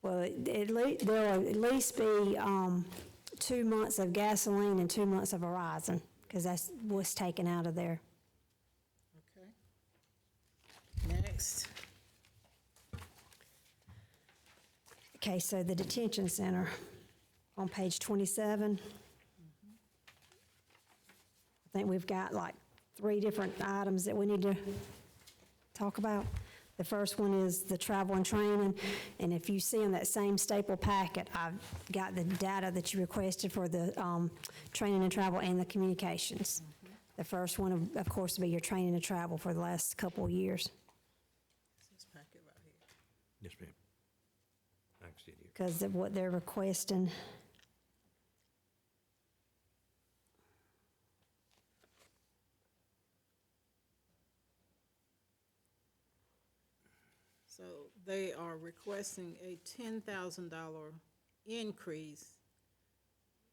Well, there'll at least be 2 months of gasoline and 2 months of Verizon, because that's what's taken out of there. Okay. Next. Okay, so the detention center on page 27. I think we've got like 3 different items that we need to talk about. The first one is the travel and training, and if you see in that same staple packet, I've got the data that you requested for the training and travel and the communications. The first one, of course, will be your training and travel for the last couple of years, This packet right here. Yes, ma'am. I can see it here. because of what they're requesting. So they are requesting a $10,000 increase.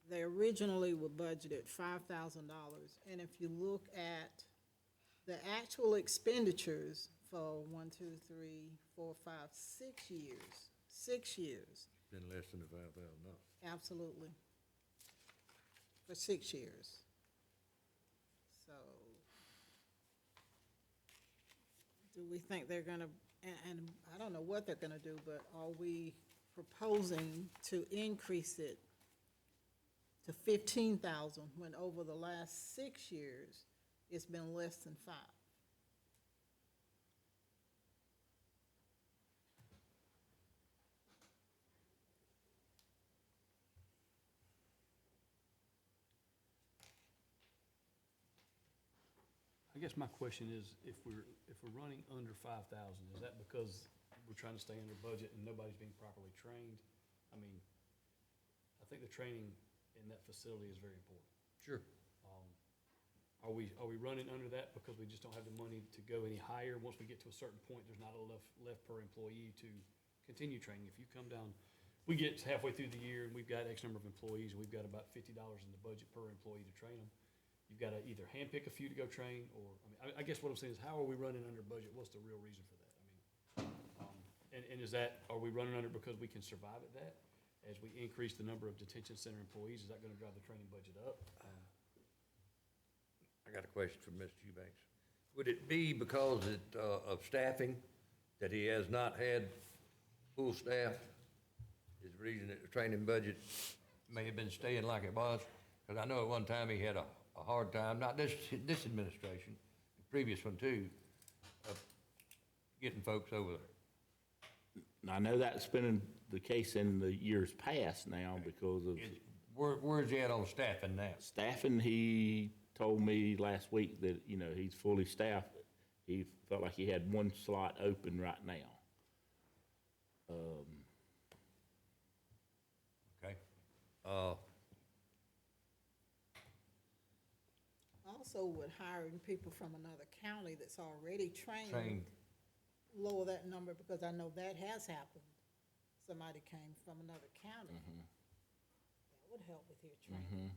They originally were budgeted $5,000, and if you look at the actual expenditures for 1, 2, 3, 4, 5, 6 years, 6 years, Been less than the $5,000. absolutely, for 6 years. So, do we think they're gonna, and I don't know what they're gonna do, but are we proposing to increase it to 15,000 when over the last 6 years, it's been less than 5? I guess my question is, if we're running under 5,000, is that because we're trying to stay under budget and nobody's being properly trained? I mean, I think the training in that facility is very important. Sure. Are we running under that because we just don't have the money to go any higher? Once we get to a certain point, there's not enough left per employee to continue training. If you come down, we get halfway through the year and we've got X number of employees, and we've got about $50 in the budget per employee to train them. You've got to either handpick a few to go train, or, I guess what I'm saying is, how are we running under budget? What's the real reason for that? And is that, are we running under because we can survive at that? As we increase the number of detention center employees, is that going to drive the training budget up? I got a question for Mr. Eubanks. Would it be because of staffing, that he has not had full staff? Is the reason that the training budget may have been staying like it was? Because I know at one time he had a hard time, not this administration, the previous one too, of getting folks over there. And I know that's been the case in the years past now because of Where's he at on staffing now? staffing. He told me last week that, you know, he's fully staffed. He felt like he had 1 slot open right now. Okay. Also, with hiring people from another county that's already trained, Trained. lower that number, because I know that has happened. Somebody came from another county. That would help with your training.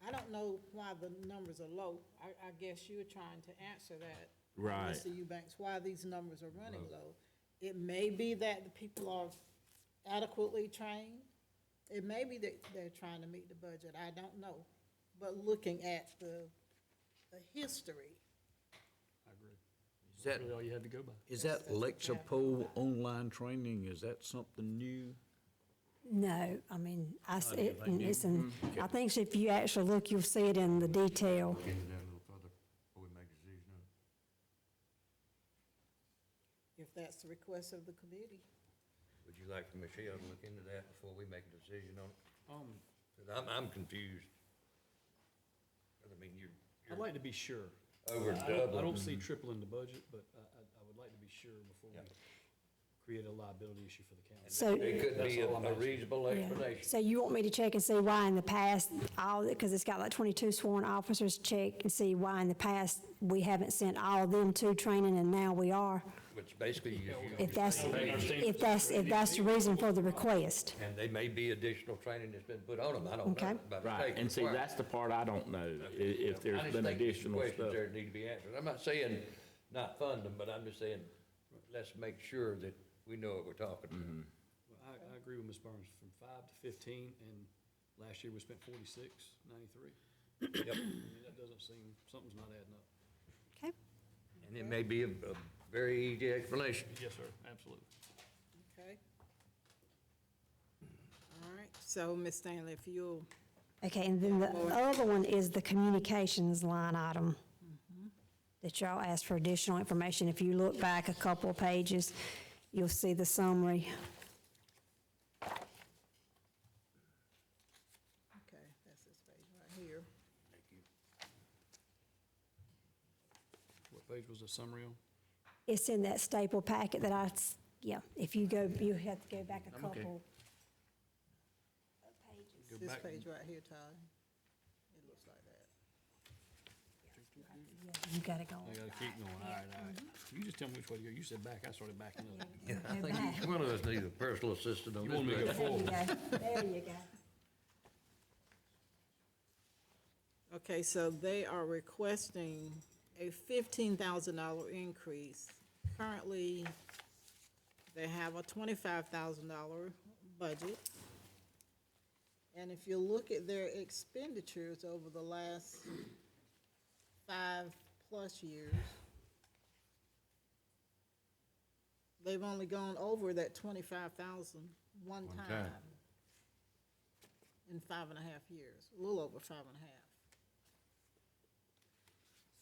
I don't know why the numbers are low. I guess you're trying to answer that. Right. Mr. Eubanks, why these numbers are running low. It may be that the people are adequately trained. It may be that they're trying to meet the budget. I don't know. But looking at the history, I agree. Is that, Really all you had to go by. is that Lexapol online training, is that something new? No, I mean, I see it, anything new? it's in, I think if you actually look, you'll see it in the detail. Get into that a little further before we make a decision on it. that's the request of the committee. Would you like for Michelle to look into that before we make a decision on it? 'Cause I'm confused. I mean, I'd like to be sure. Over I double. don't see tripling the budget, but I would like to be sure before we create a liability issue for the county. So, It could be That's all I'm a asking. reasonable explanation. so you want me to check and see why in the past, because it's got like 22 sworn officers, check and see why in the past we haven't sent all of them to training and now we are? Which basically, If that's the reason for the request. and they may be additional training that's been put on them, I don't Okay. know. by Right, mistake and see, required. that's the part I don't know, if I there's just been think there's some additional questions stuff. there that need to be answered. I'm not saying not fund them, but I'm just saying, let's make sure that we know what we're talking about. Well, I agree with Ms. Burns, from 5 to 15, and last year we spent 46.93. Yep. I mean, that doesn't seem, something's not adding up. Okay? And it may be a very easy explanation. Yes, sir, absolutely. Okay? All right, so, Ms. Stanley, if you'll, Okay, and then the other one is the communications line item that y'all asked for additional information. If you look back a couple of pages, you'll see the summary. okay, that's this page right here. What page was the summary on? It's in that staple packet that yeah, if you go, you have to go back a couple of pages. Go This back. page right here, Todd. It looks like that. You gotta go. I gotta keep going, all right. You just tell me which way to go. You said back, I started backing up. I think each one of us needs a personal assistant on You this. want me to go matter. There you forward? go, there you go. Okay, so they are requesting a $15,000 increase. Currently, they have a $25,000 budget. And if you look at their expenditures over the last 5+ years, they've only gone over that 25,000 one time in 5.5 years, a little over 5.5.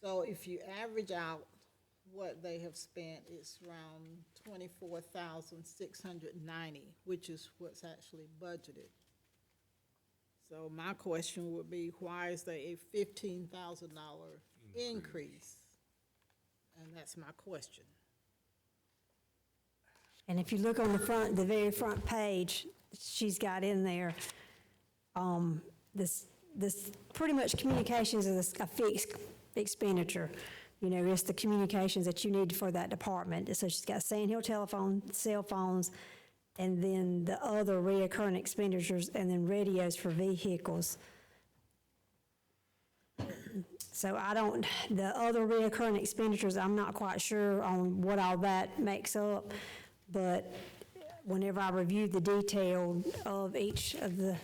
So if you average out what they have spent, it's around 24,690, which is what's actually budgeted. So my question would be, why is there a $15,000 increase? And that's my question. And if you look on the front, the very front page, she's got in there, this pretty much communications is a fixed expenditure. You know, it's the communications that you need for that department. So she's got Sand Hill telephone, cell phones, and then the other reoccurring expenditures, and then radios for vehicles. So the other reoccurring expenditures, I'm not quite sure on what all that makes up, but whenever I reviewed the detail of each of the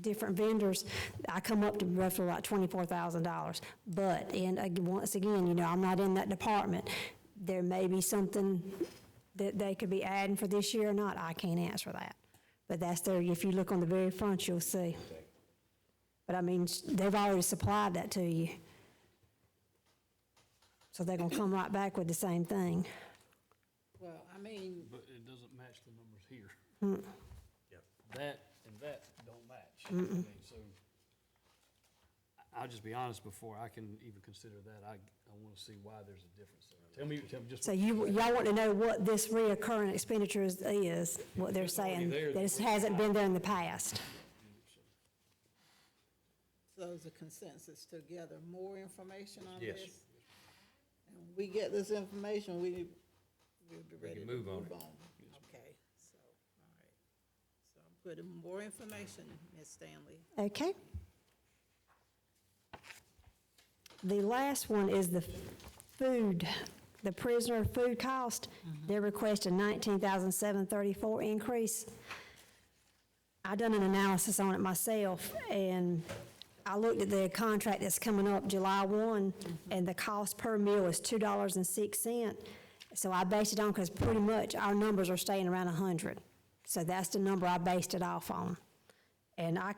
different vendors, I come up to roughly like $24,000. But, once again, you know, I'm not in that department. There may be something that they could be adding for this year or not. I can't answer that. But that's there, if you look on the very front, you'll see. But I mean, they've already supplied that to you. So they're gonna come right back with the same thing. Well, I mean, But it doesn't match the numbers here. Yep. That and that don't match. I mean, so I'll just be honest, before I can even consider that, I want to see why there's a difference there. Tell me just. So y'all want to know what this reoccurring expenditures is, what they're saying, there. that it hasn't been there in the past. so is a consensus to gather more information on Yes. this? And when we get this information, we'll be ready to can move move on on. it. Okay, so, all right. So I'm putting more information, Ms. Stanley. Okay. The last one is the food, the prisoner food cost. They're requesting $19,734 increase. I done an analysis on it myself, and I looked at the contract that's coming up July 1, and the cost per meal is $2.06. So I based it on, because pretty much our numbers are staying around 100. So that's the number I based it off on. And I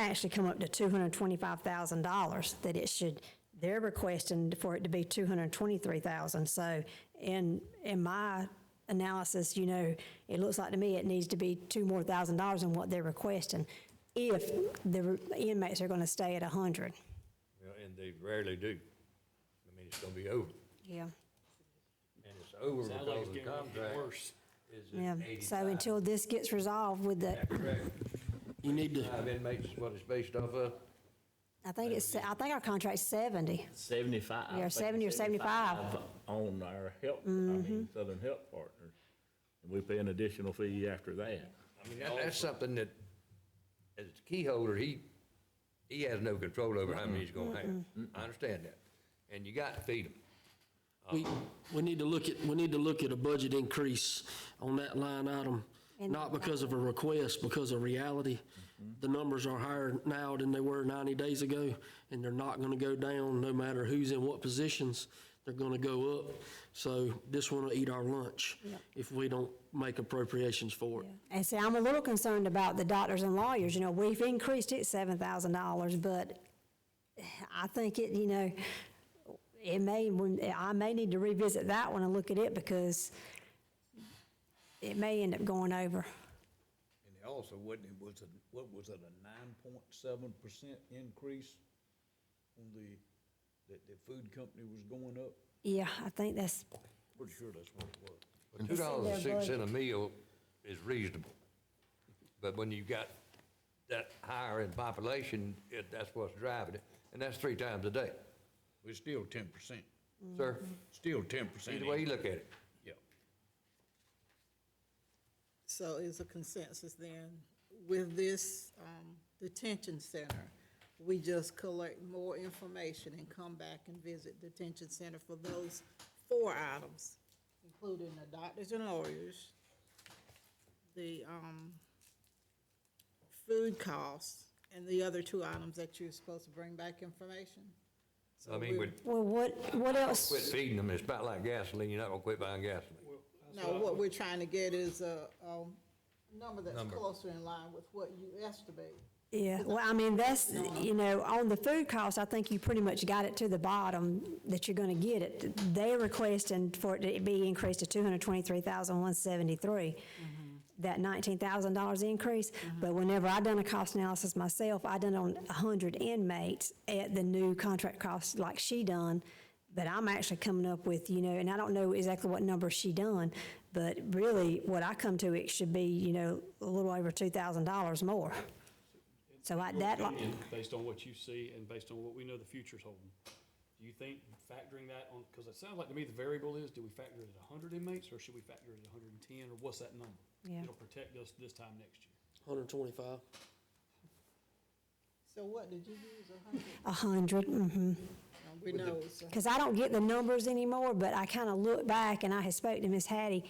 actually come up to $225,000 that it should, they're requesting for it to be $223,000. So in my analysis, you know, it looks like to me it needs to be $2,000 more than what they're requesting if the inmates are gonna stay at 100. Well, and they rarely do. I mean, it's gonna be over, Yeah. and it's over Sounds like because it's the getting ready to get contract worse. is Yeah, at 85. so until this gets resolved with the, Correct. You need to, 5 inmates is what it's based off of. I think our contract's 70. 75. I Yeah, think 70 or 75. On our help, I mean, Southern Health Partners. And we pay an additional fee after that. I mean, that's something that, as a key holder, he has no control over how many he's gonna have. I understand that. And you got to feed them. we need to look at a budget increase on that line item, not because of a request, because of reality. The numbers are higher now than they were 90 days ago, and they're not gonna go down no matter who's in what positions. They're gonna go up. So this one will eat our lunch if we don't make appropriations for it. And see, I'm a little concerned about the doctors and lawyers, you know, we've increased it $7,000, but I think it, you know, I may need to revisit that one and look at it because it may end up going over. And it also wasn't, it was what was it, a 9.7% increase on that the food company was going up? Yeah, I think that's, Pretty sure that's what it was. But $2.06 a meal is reasonable. But when you got that higher in population, that's what's driving it, and that's 3 times a day. It's still 10%. Sir, Still 10%. either way you look at it. Yeah. So is a consensus then, with this detention center, we just collect more information and come back and visit detention center for those 4 items, including the doctors and lawyers, the food costs, and the other 2 items that you're supposed to bring back information? So I mean, we're- well, what else? quit feeding them, it's about like gasoline, you're not gonna quit buying gasoline. No, what we're trying to get is a number that's closer in line with what you estimate. Yeah, well, I mean, that's, you know, on the food cost, I think you pretty much got it to the bottom that you're gonna get it. They're requesting for it to be increased to $223,173. That $19,000 increase, but whenever I done a cost analysis myself, I done on 100 inmates at the new contract cost like she done, but I'm actually coming up with, you know, and I don't know exactly what number she done, but really, what I come to, it should be, you know, a little over $2,000 more. So Your that, opinion, based on what you see and based on what we know the future's holding, do you think factoring that on, because it sounds like to me the variable is, do we factor it at 100 inmates, or should we factor it at 110, or what's that number? Yeah. It'll protect us this time next year. 125. So what did you use, 100? 100, We know it's Because I don't get the numbers anymore, but I kind of look back, and I had spoke to Miss Hattie,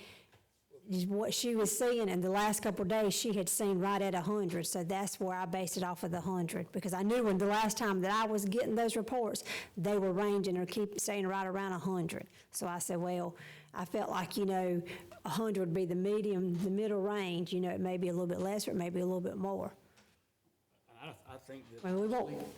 just what she was seeing, and the last couple of days, she had seen right at 100, so that's where I based it off of the 100, because I knew when the last time that I was getting those reports, they were ranging or keep saying right around 100. So I said, well, I felt like, you know, 100 would be the medium, the middle range, you know, it may be a little bit less, or it may be a little bit more. And I think that Well, we won't- honestly,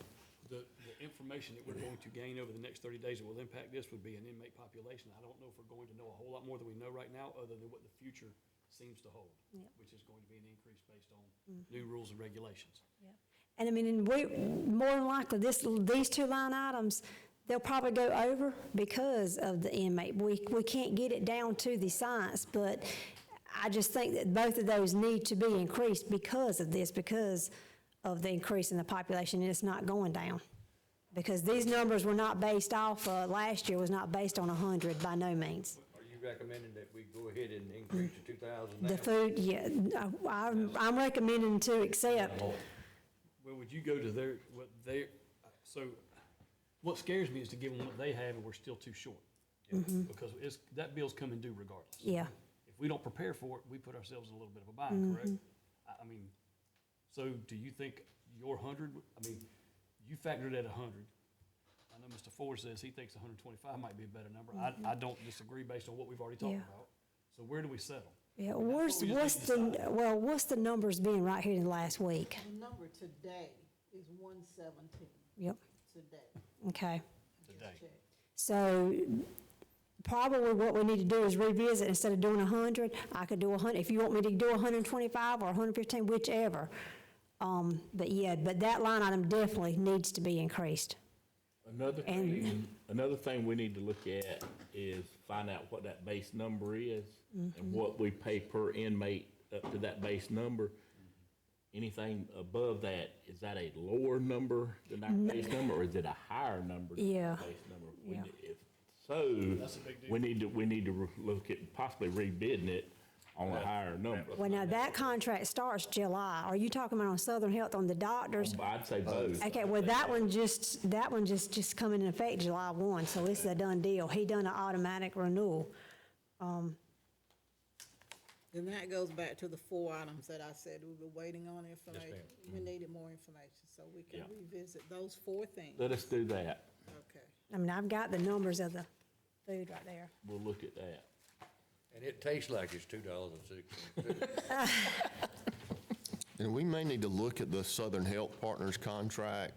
the information that we're going to gain over the next 30 days that will impact this would be an inmate population. I don't know if we're going to know a whole lot more than we know right now, other than what the future seems to hold, which is going to be an increase based on new rules and regulations. And I mean, and we, more than likely, these 2 line items, they'll probably go over because of the inmate. We can't get it down to the science, but I just think that both of those need to be increased because of this, because of the increase in the population, and it's not going down. Because these numbers were not based off, last year was not based on 100 by no means. Are you recommending that we go ahead and increase to 2,000 now? The food, yeah, I'm recommending to accept. Well, would you go to so what scares me is to give them what they have and we're still too short. Because that bill's coming due regardless. Yeah. If we don't prepare for it, we put ourselves in a little bit of a bind, correct? I mean, so do you think your 100, I mean, you factored at 100. I know Mr. Ford says he thinks 125 might be a better number. I don't disagree based on what we've already talked Yeah. about. So where do we settle? Yeah, That's what we just need to decide. what's the numbers being right here in the last week? The number today is 117, Yep, today. okay. Today. Check. So probably what we need to do is revisit, instead of doing 100, I could do 100, if you want me to do 125 or 115, whichever. But yeah, but that line item definitely needs to be increased. Another thing we need to look at is find out what that base number is and what we pay per inmate up to that base number. Anything above that, is that a lower number than our base number, or is it a higher number than Yeah. our base number? Yeah. If so, we need to look at possibly rebidding it on a higher number. Well, now, that contract starts July. Are you talking about on Southern Health on the doctors? I'd say both. Okay, well, that one just coming in effect July 1, so it's a done deal. He done an automatic renewal. And that goes back to the 4 items that I said we were waiting on information. We needed more information, so we can Yeah. revisit those 4 things. Let us do that. Okay. I mean, I've got the numbers of the food right there. We'll look at that. And it tastes like it's $2.06. And we may need to look at the Southern Health Partners contract,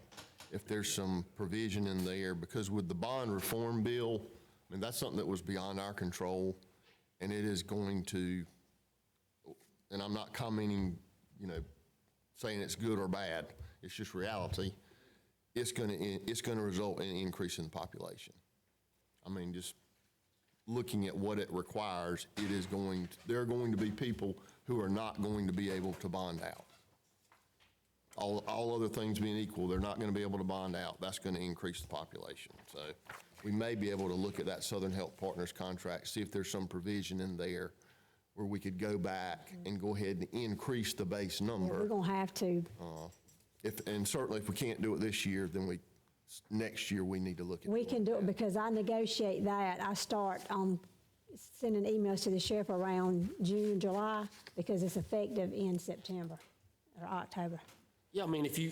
if there's some provision in there, because with the bond reform bill, I mean, that's something that was beyond our control, and it is going to, and I'm not commenting, saying it's good or bad, it's just reality, it's gonna result in an increase in the population. I mean, just looking at what it requires, there are going to be people who are not going to be able to bond out. All other things being equal, they're not going to be able to bond out. That's going to increase the population. So we may be able to look at that Southern Health Partners contract, see if there's some provision in there where we could go back and go ahead and increase the base Yeah, number. we're gonna have to. And certainly if we can't do it this year, then next year we need to look at. We can do it because I negotiate that. I start sending emails to the sheriff around June, July, because it's effective in September or October. Yeah, I mean, if you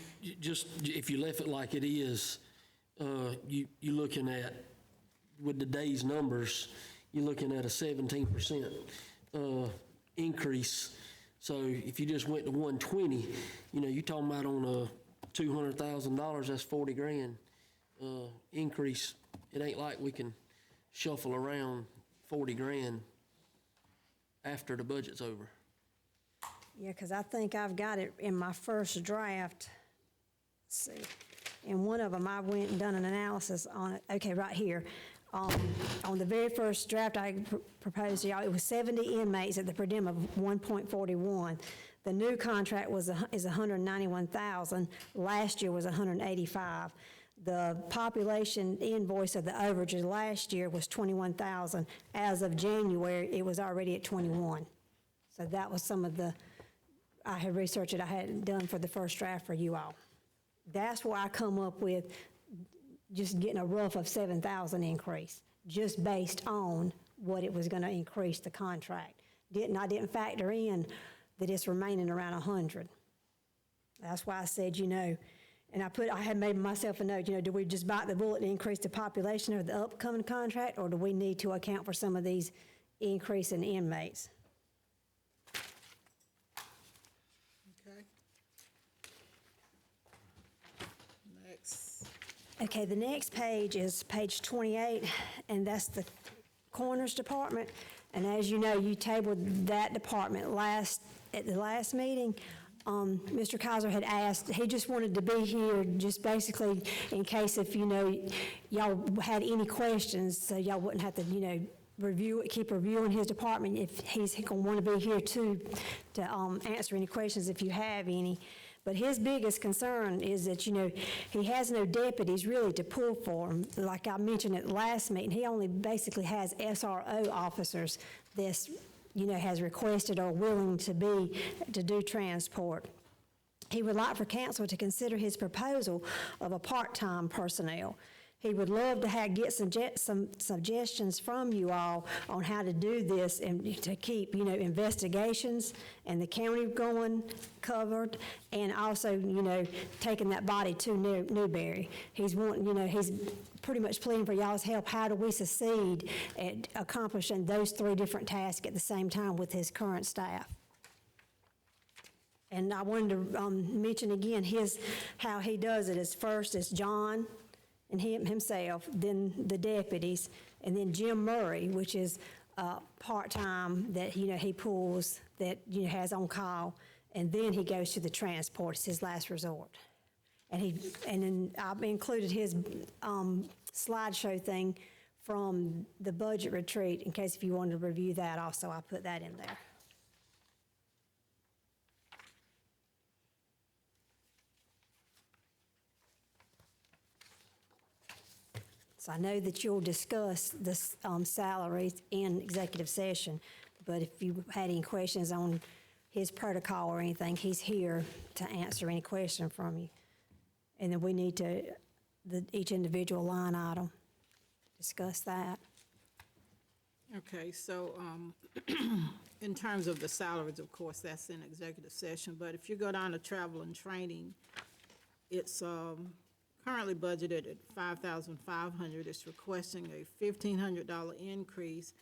left it like it is, you're looking at, with the day's numbers, you're looking at a 17% increase. So if you just went to 120, you're talking about on $200,000, that's 40 grand increase. It ain't like we can shuffle around 40 grand after the budget's over. Yeah, because I think I've got it in my first draft. Let's see. In one of them, I went and done an analysis on it. Okay, right here. On the very first draft I proposed to y'all, it was 70 inmates at the per diem of 1.41. The new contract is 191,000. Last year was 185. The population invoice of the overages last year was 21,000. As of January, it was already at 21. So that was some of the, I had researched it, I hadn't done for the first draft for you all. That's where I come up with just getting a rough of 7,000 increase, just based on what it was gonna increase the contract. I didn't factor in that it's remaining around 100. That's why I said, and I had made myself a note, do we just bite the bullet and increase the population of the upcoming contract, or do we need to account for some of these increase in inmates? Okay. Next. Okay, the next page is page 28, and that's the coroner's department. And as you know, you tabled that department at the last meeting. Mr. Kaiser had asked, he just wanted to be here just basically in case if, y'all had any questions, so y'all wouldn't have to, review it, keep reviewing his department if he's gonna wanna be here too, to answer any questions if you have any. But his biggest concern is that, he has no deputies really to pull for him. Like I mentioned at the last meeting, he only basically has SRO officers that's, has requested or willing to do transport. He would like for council to consider his proposal of a part-time personnel. He would love to get some suggestions from you all on how to do this and to keep, investigations and the county going covered, and also, taking that body to Newberry. He's wanting, he's pretty much pleading for y'all's help. How do we succeed at accomplishing those 3 different tasks at the same time with his current staff? And I wanted to mention again how he does it is first is John and himself, then the deputies, And then Jim Murray, which is part-time that, he pulls, that, has on call. And then he goes to the transport. It's his last resort. And then I've included his slideshow thing from the budget retreat, in case if you wanted to review that also, I put that in there. So I know that you'll discuss the salaries in executive session, but if you had any questions on his protocol or anything, he's here to answer any question from you. And then we need to, each individual line item, discuss that. Okay, so, in terms of the salaries, of course, that's in executive session, but if you go down to travel and training, it's, currently budgeted at $5,500. It's requesting a $1,500 increase.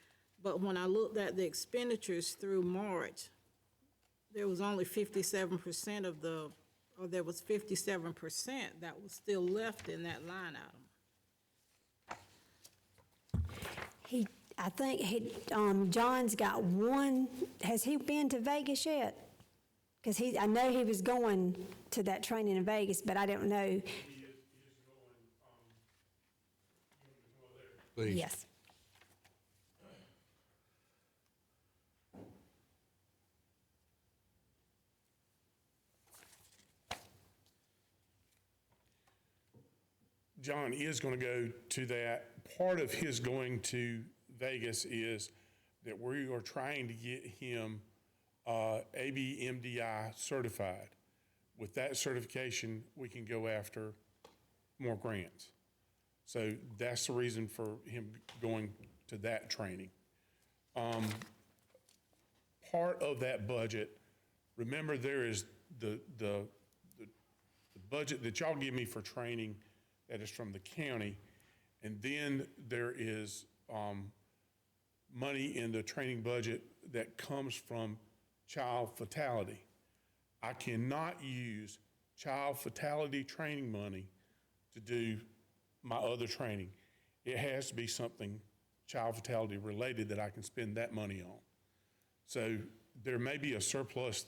But when I looked at the expenditures through March, there was only 57% there was 57% that was still left in that line item. I think John's got one, has he been to Vegas yet? Because I know he was going to that training in Vegas, but I don't know. Please. Yes. John is going to go to that. Part of his going to Vegas is that we are trying to get him ABMDI certified. With that certification, we can go after more grants. So that's the reason for him going to that training. Part of that budget, remember there is the budget that y'all give me for training that is from the county, and then there is money in the training budget that comes from child fatality. I cannot use child fatality training money to do my other training. It has to be something child fatality related that I can spend that money on. So there may be a surplus,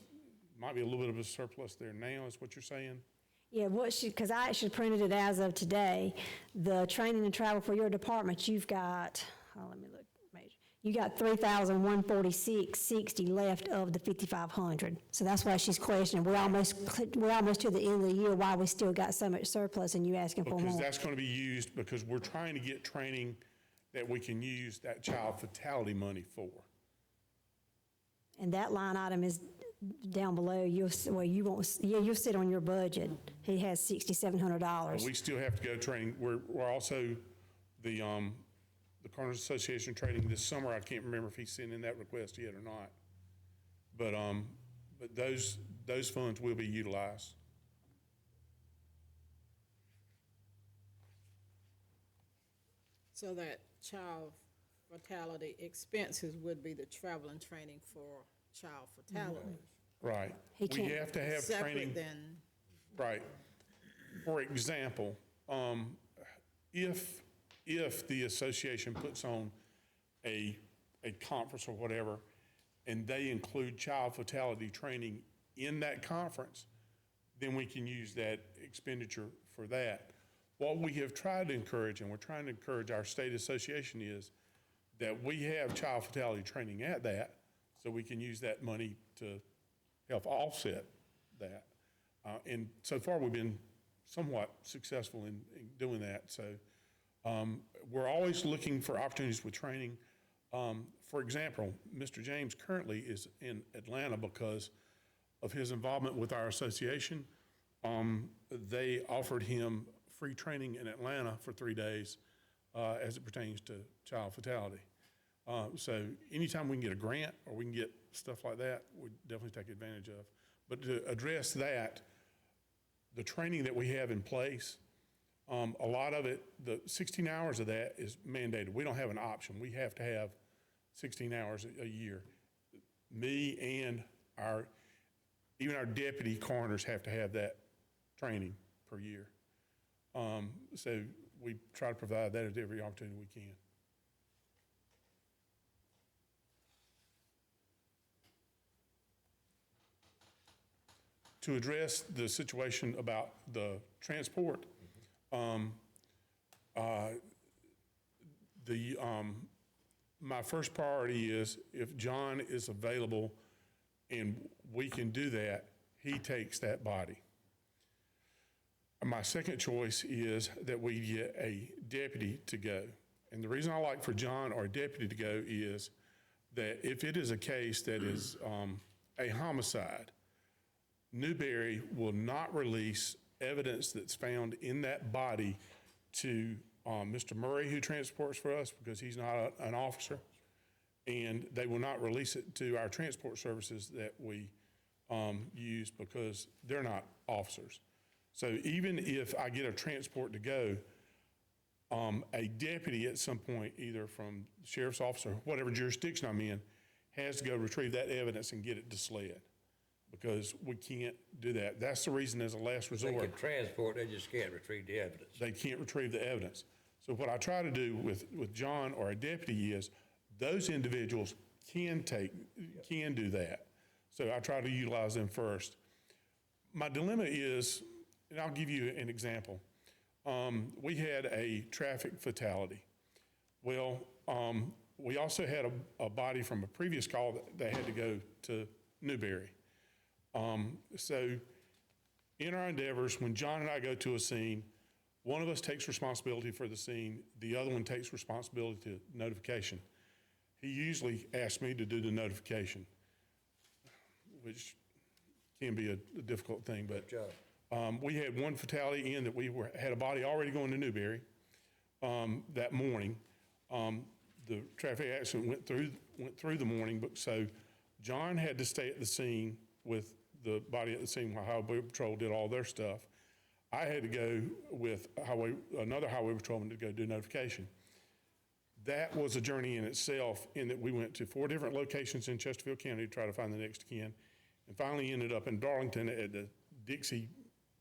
might be a little bit of a surplus there now, is what you're saying? Yeah, because I actually printed it as of today. The training and travel for your department, you've got, let me look. You got $3,146.60 left of the $5,500. So that's why she's questioning. We're almost to the end of the year. Why we still got so much surplus and you asking for Because more? that's going to be used because we're trying to get training that we can use that child fatality money for. And that line item is down below. You'll sit on your budget. He has $6,700. We still have to go training. We're also the Carners Association training this summer. I can't remember if he's sent in that request yet or not. But those funds will be utilized. So that child fatality expenses would be the travel and training for child fatality. Right. He We can't- have to have training. Separate than, Right. For example, if the association puts on a conference or whatever, and they include child fatality training in that conference, then we can use that expenditure for that. What we have tried to encourage, and we're trying to encourage our state association, is that we have child fatality training at that, so we can use that money to help offset that. And so far, we've been somewhat successful in doing that. So we're always looking for opportunities with training. For example, Mr. James currently is in Atlanta because of his involvement with our association. They offered him free training in Atlanta for 3 days as it pertains to child fatality. So anytime we can get a grant or we can get stuff like that, we definitely take advantage of. But to address that, the training that we have in place, a lot of it, the 16 hours of that is mandated. We don't have an option. We have to have 16 hours a year. Me and even our deputy coroners have to have that training per year. So we try to provide that at every opportunity we can. to address the situation about the transport, my first priority is if John is available and we can do that, he takes that body. My second choice is that we get a deputy to go. And the reason I like for John or a deputy to go is that if it is a case that is a homicide, Newberry will not release evidence that's found in that body to Mr. Murray, who transports for us, because he's not an officer. And they will not release it to our transport services that we use because they're not officers. So even if I get a transport to go, a deputy at some point, either from the sheriff's office or whatever jurisdiction I'm in, has to go retrieve that evidence and get it to SLED, because we can't do that. That's the reason as a last They resort. can transport, they just can't retrieve the evidence. They can't retrieve the evidence. So what I try to do with John or a deputy is, those individuals can do that. So I try to utilize them first. My dilemma is, and I'll give you an example. We had a traffic fatality. Well, we also had a body from a previous call that had to go to Newberry. So in our endeavors, when John and I go to a scene, one of us takes responsibility for the scene, the other one takes responsibility to notification. He usually asks me to do the notification, which can be a difficult thing, but we had one fatality in that had a body already going to Newberry that morning. The traffic accident went through the morning, but so John had to stay at the scene with the body at the scene while Highway Patrol did all their stuff. I had to go with another highway patrolman to go do notification. That was a journey in itself, in that we went to 4 different locations in Chesterfield County to try to find the next of kin, and finally ended up in Darlington at the Dixie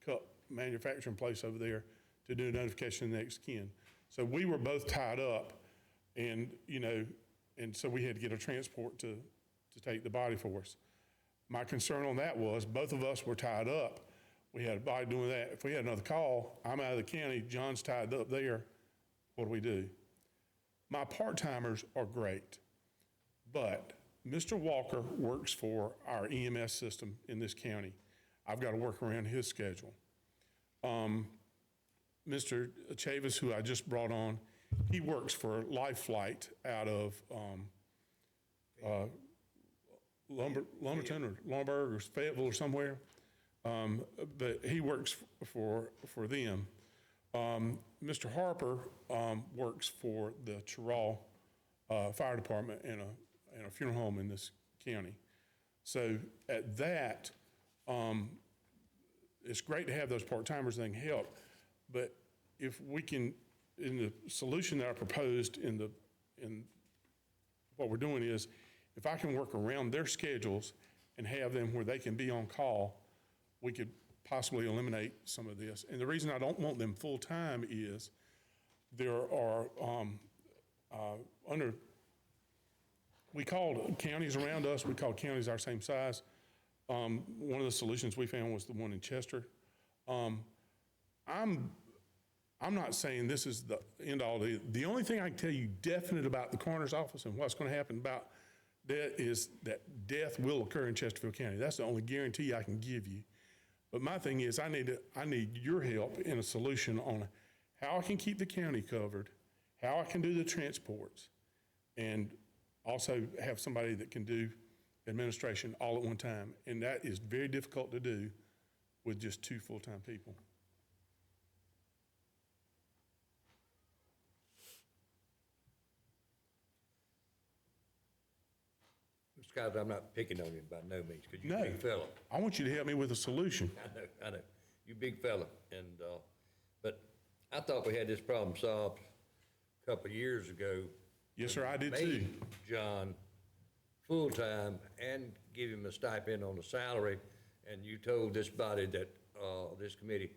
Cup manufacturing place over there to do notification of the next of kin. So we were both tied up, and and so we had to get a transport to take the body for us. My concern on that was both of us were tied up. We had a body doing that. If we had another call, I'm out of the county, John's tied up there, what do we do? My part-timers are great, but Mr. Walker works for our EMS system in this county. I've got to work around his schedule. Mr. Chavis, who I just brought on, he works for Life Flight out of Lumberton or Lombard or Fayetteville or somewhere. But he works for them. Mr. Harper works for the Cheraw Fire Department and a funeral home in this county. So at that, it's great to have those part-timers that can help, but if we can, in the solution that I proposed in what we're doing is, if I can work around their schedules and have them where they can be on call, we could possibly eliminate some of this. And the reason I don't want them full-time is there are, we called counties around us, we called counties our same size. One of the solutions we found was the one in Chester. I'm not saying this is the end all. The only thing I can tell you definite about the coroner's office and what's going to happen about that is that death will occur in Chesterfield County. That's the only guarantee I can give you. But my thing is, I need your help in a solution on how I can keep the county covered, how I can do the transports, and also have somebody that can do administration all at one time. And that is very difficult to do with just 2 full-time people. Mr. Kaiser, I'm not picking on you by no means, because you're a No, big fella. I want you to help me with a solution. I know, you big fella, and, but I thought we had this problem solved a couple of years ago. Yes, sir, I did too. Made John full-time and give him a stipend on the salary, and you told this body that, this committee,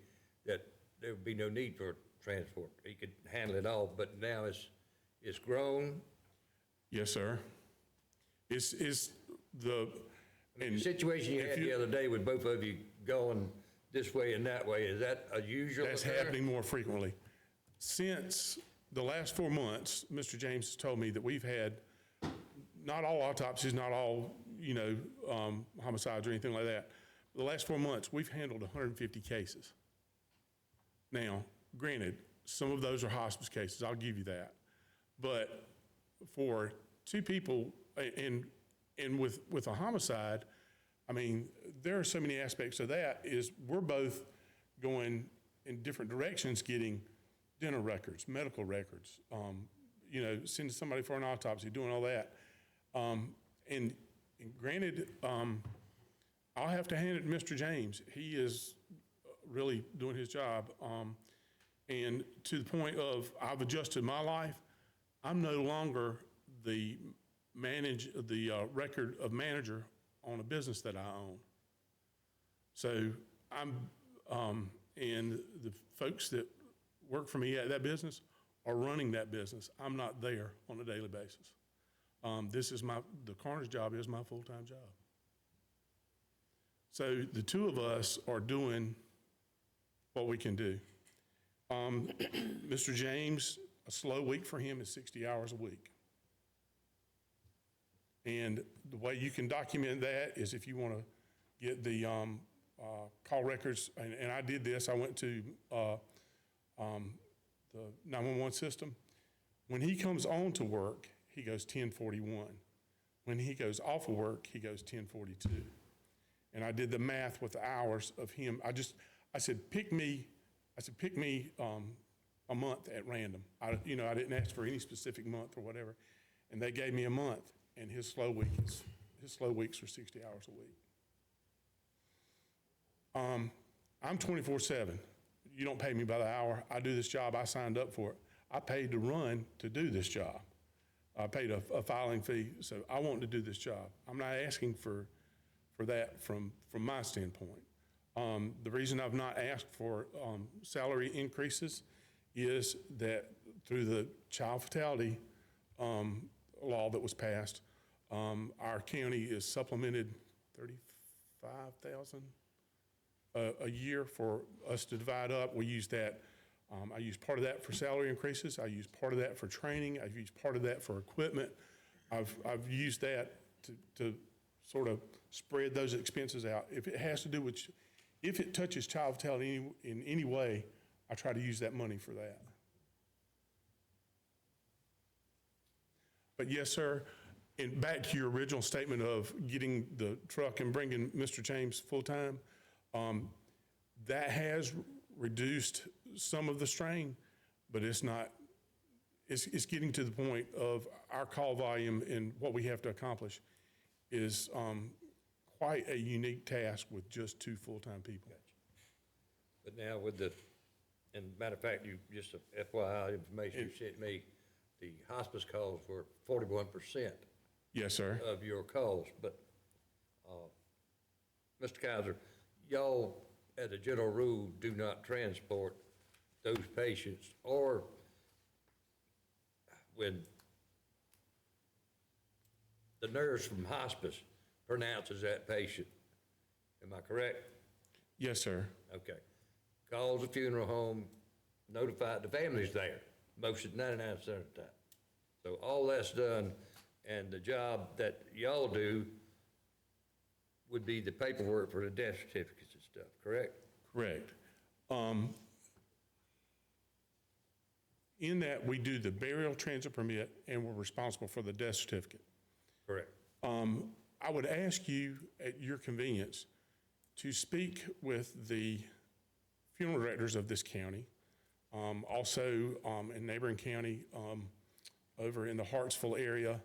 that there would be no need for transport. He could handle it all, but now it's grown. Yes, sir. It's the The situation you if had the other day with both of you going this way and that way, is that a usual That's occurrence? happening more frequently. Since the last 4 months, Mr. James has told me that we've had, not all autopsies, not all, homicides or anything like that. The last 4 months, we've handled 150 cases. Now, granted, some of those are hospice cases, I'll give you that. But for two people, and with a homicide, I mean, there are so many aspects of that, is we're both going in different directions, getting dental records, medical records, sending somebody for an autopsy, doing all that. And granted, I'll have to hand it to Mr. James. He is really doing his job. And to the point of, I've adjusted my life. I'm no longer the record of manager on a business that I own. So and the folks that work for me at that business are running that business. I'm not there on a daily basis. The coroner's job is my full-time job. So the two of us are doing what we can do. Mr. James, a slow week for him is 60 hours a week. And the way you can document that is if you want to get the call records, and I did this, I went to the 911 system. When he comes on to work, he goes 1041. When he goes off of work, he goes 1042. And I did the math with the hours of him. I said, pick me a month at random. I didn't ask for any specific month or whatever. And they gave me a month, and his slow weeks are 60 hours a week. I'm 24/7. You don't pay me by the hour. I do this job, I signed up for it. I paid to run to do this job. I paid a filing fee, so I want to do this job. I'm not asking for that from my standpoint. The reason I've not asked for salary increases is that through the child fatality law that was passed, our county is supplemented $35,000 a year for us to divide up. We use that. I use part of that for salary increases. I use part of that for training. I've used part of that for equipment. I've used that to sort of spread those expenses out. If it has to do with, if it touches child fatality in any way, I try to use that money for that. But yes, sir, and back to your original statement of getting the truck and bringing Mr. James full-time, that has reduced some of the strain, but it's getting to the point of our call volume and what we have to accomplish is quite a unique task with just two full-time people. But now and matter of fact, you just FYI information you sent me, the hospice calls were 41%. Yes, sir. Of your calls, but, Mr. Kaiser, y'all, as a general rule, do not transport those patients, or when the nurse from hospice pronounces that patient. Am I correct? Yes, sir. Okay. Calls the funeral home, notified the family's there, most of 99% of the time. So all that's done, and the job that y'all do would be the paperwork for the death certificates and stuff, correct? Correct. In that, we do the burial transit permit, and we're responsible for the death certificate. Correct. I would ask you, at your convenience, to speak with the funeral directors of this county, also in neighboring county, over in the Hartsville area,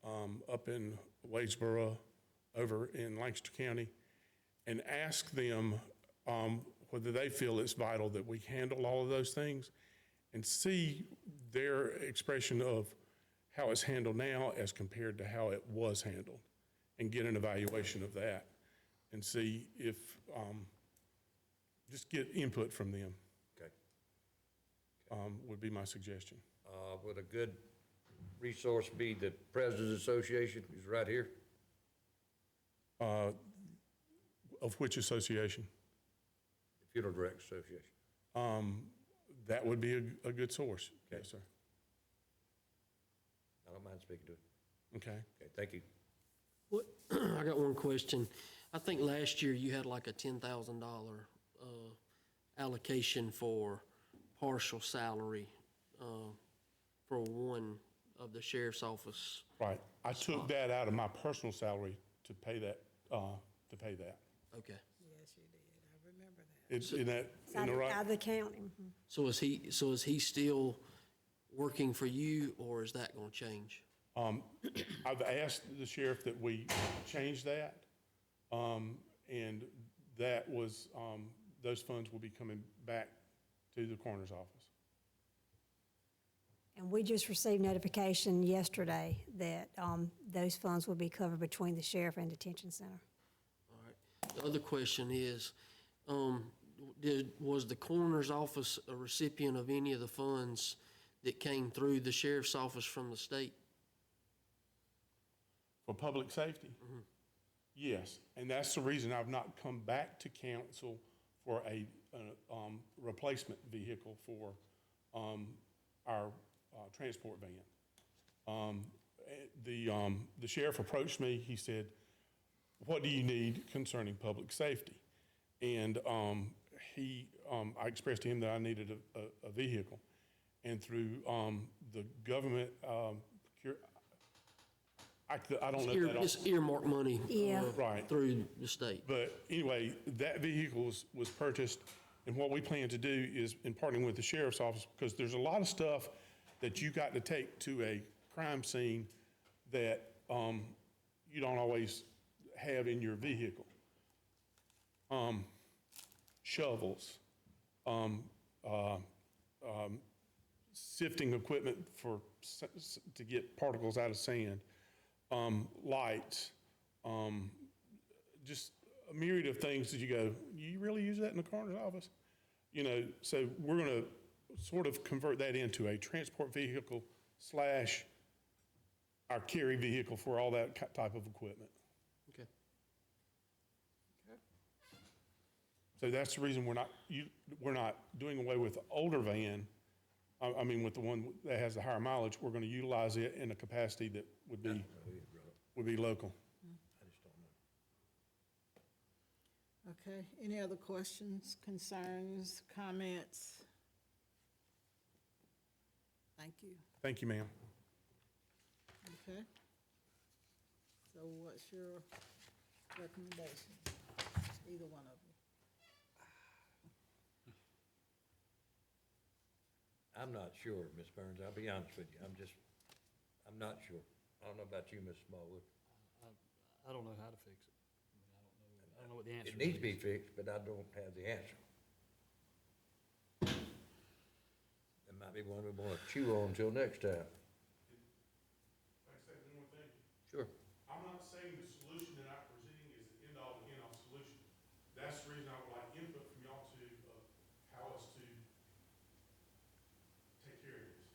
up in Wadesboro, over in Lancaster County, and ask them whether they feel it's vital that we handle all of those things, and see their expression of how it's handled now as compared to how it was handled, and get an evaluation of that, and see if, just get input from them, Okay. would be my suggestion. Would a good resource be the President's Association, who's right here? Of which association? Funeral Directors Association. That would be a good source. Yes, sir. I don't mind speaking to it. Okay. Okay, thank you. What, I got one question. I think last year you had like a $10,000 allocation for partial salary for one of the sheriff's office. Right. I took that out of my personal salary to pay that, Okay. Yes, you did. I remember that. It's in that, It's in out the of right, the county. Mhm. So is he still working for you, or is that gonna change? I've asked the sheriff that we change that. And that was, those funds will be coming back to the coroner's office. And we just received notification yesterday that those funds will be covered between the sheriff and detention center. All right. The other question is, was the coroner's office a recipient of any of the funds that came through the sheriff's office from the state? For public safety? Yes, and that's the reason I've not come back to council for a replacement vehicle for our transport van. The sheriff approached me, he said, "What do you need concerning public safety?" And I expressed to him that I needed a vehicle. And through the government, I don't know. It's earmark money. Yeah. Right. Through the state. But anyway, that vehicle was purchased, and what we plan to do is, in partnering with the sheriff's office, because there's a lot of stuff that you got to take to a crime scene that you don't always have in your vehicle. Shovels, sifting equipment to get particles out of sand, lights, just a myriad of things that you go, you really use that in the coroner's office? You know, so we're going to sort of convert that into a transport vehicle / our carry vehicle for all that type of equipment. Okay. So that's the reason we're not doing away with the older van. I mean, with the one that has the higher mileage, we're going to utilize it in a capacity that would be local. I just don't know. Okay, any other questions, concerns, comments? Thank you. Thank you, ma'am. Okay. So what's your recommendation? Either one of you. I'm not sure, Ms. Burns, I'll be honest with you, I'm not sure. I don't know about you, Ms. Smallwood. I don't know how to fix it. I don't know what the answer is. It needs to be fixed, but I don't have the answer. That might be one we want to chew on until next time. Like I said, one more thing. Sure. I'm not saying the solution that I'm presenting is the end-all, be-all solution. That's the reason I would like input from y'all to, how us to take care of this.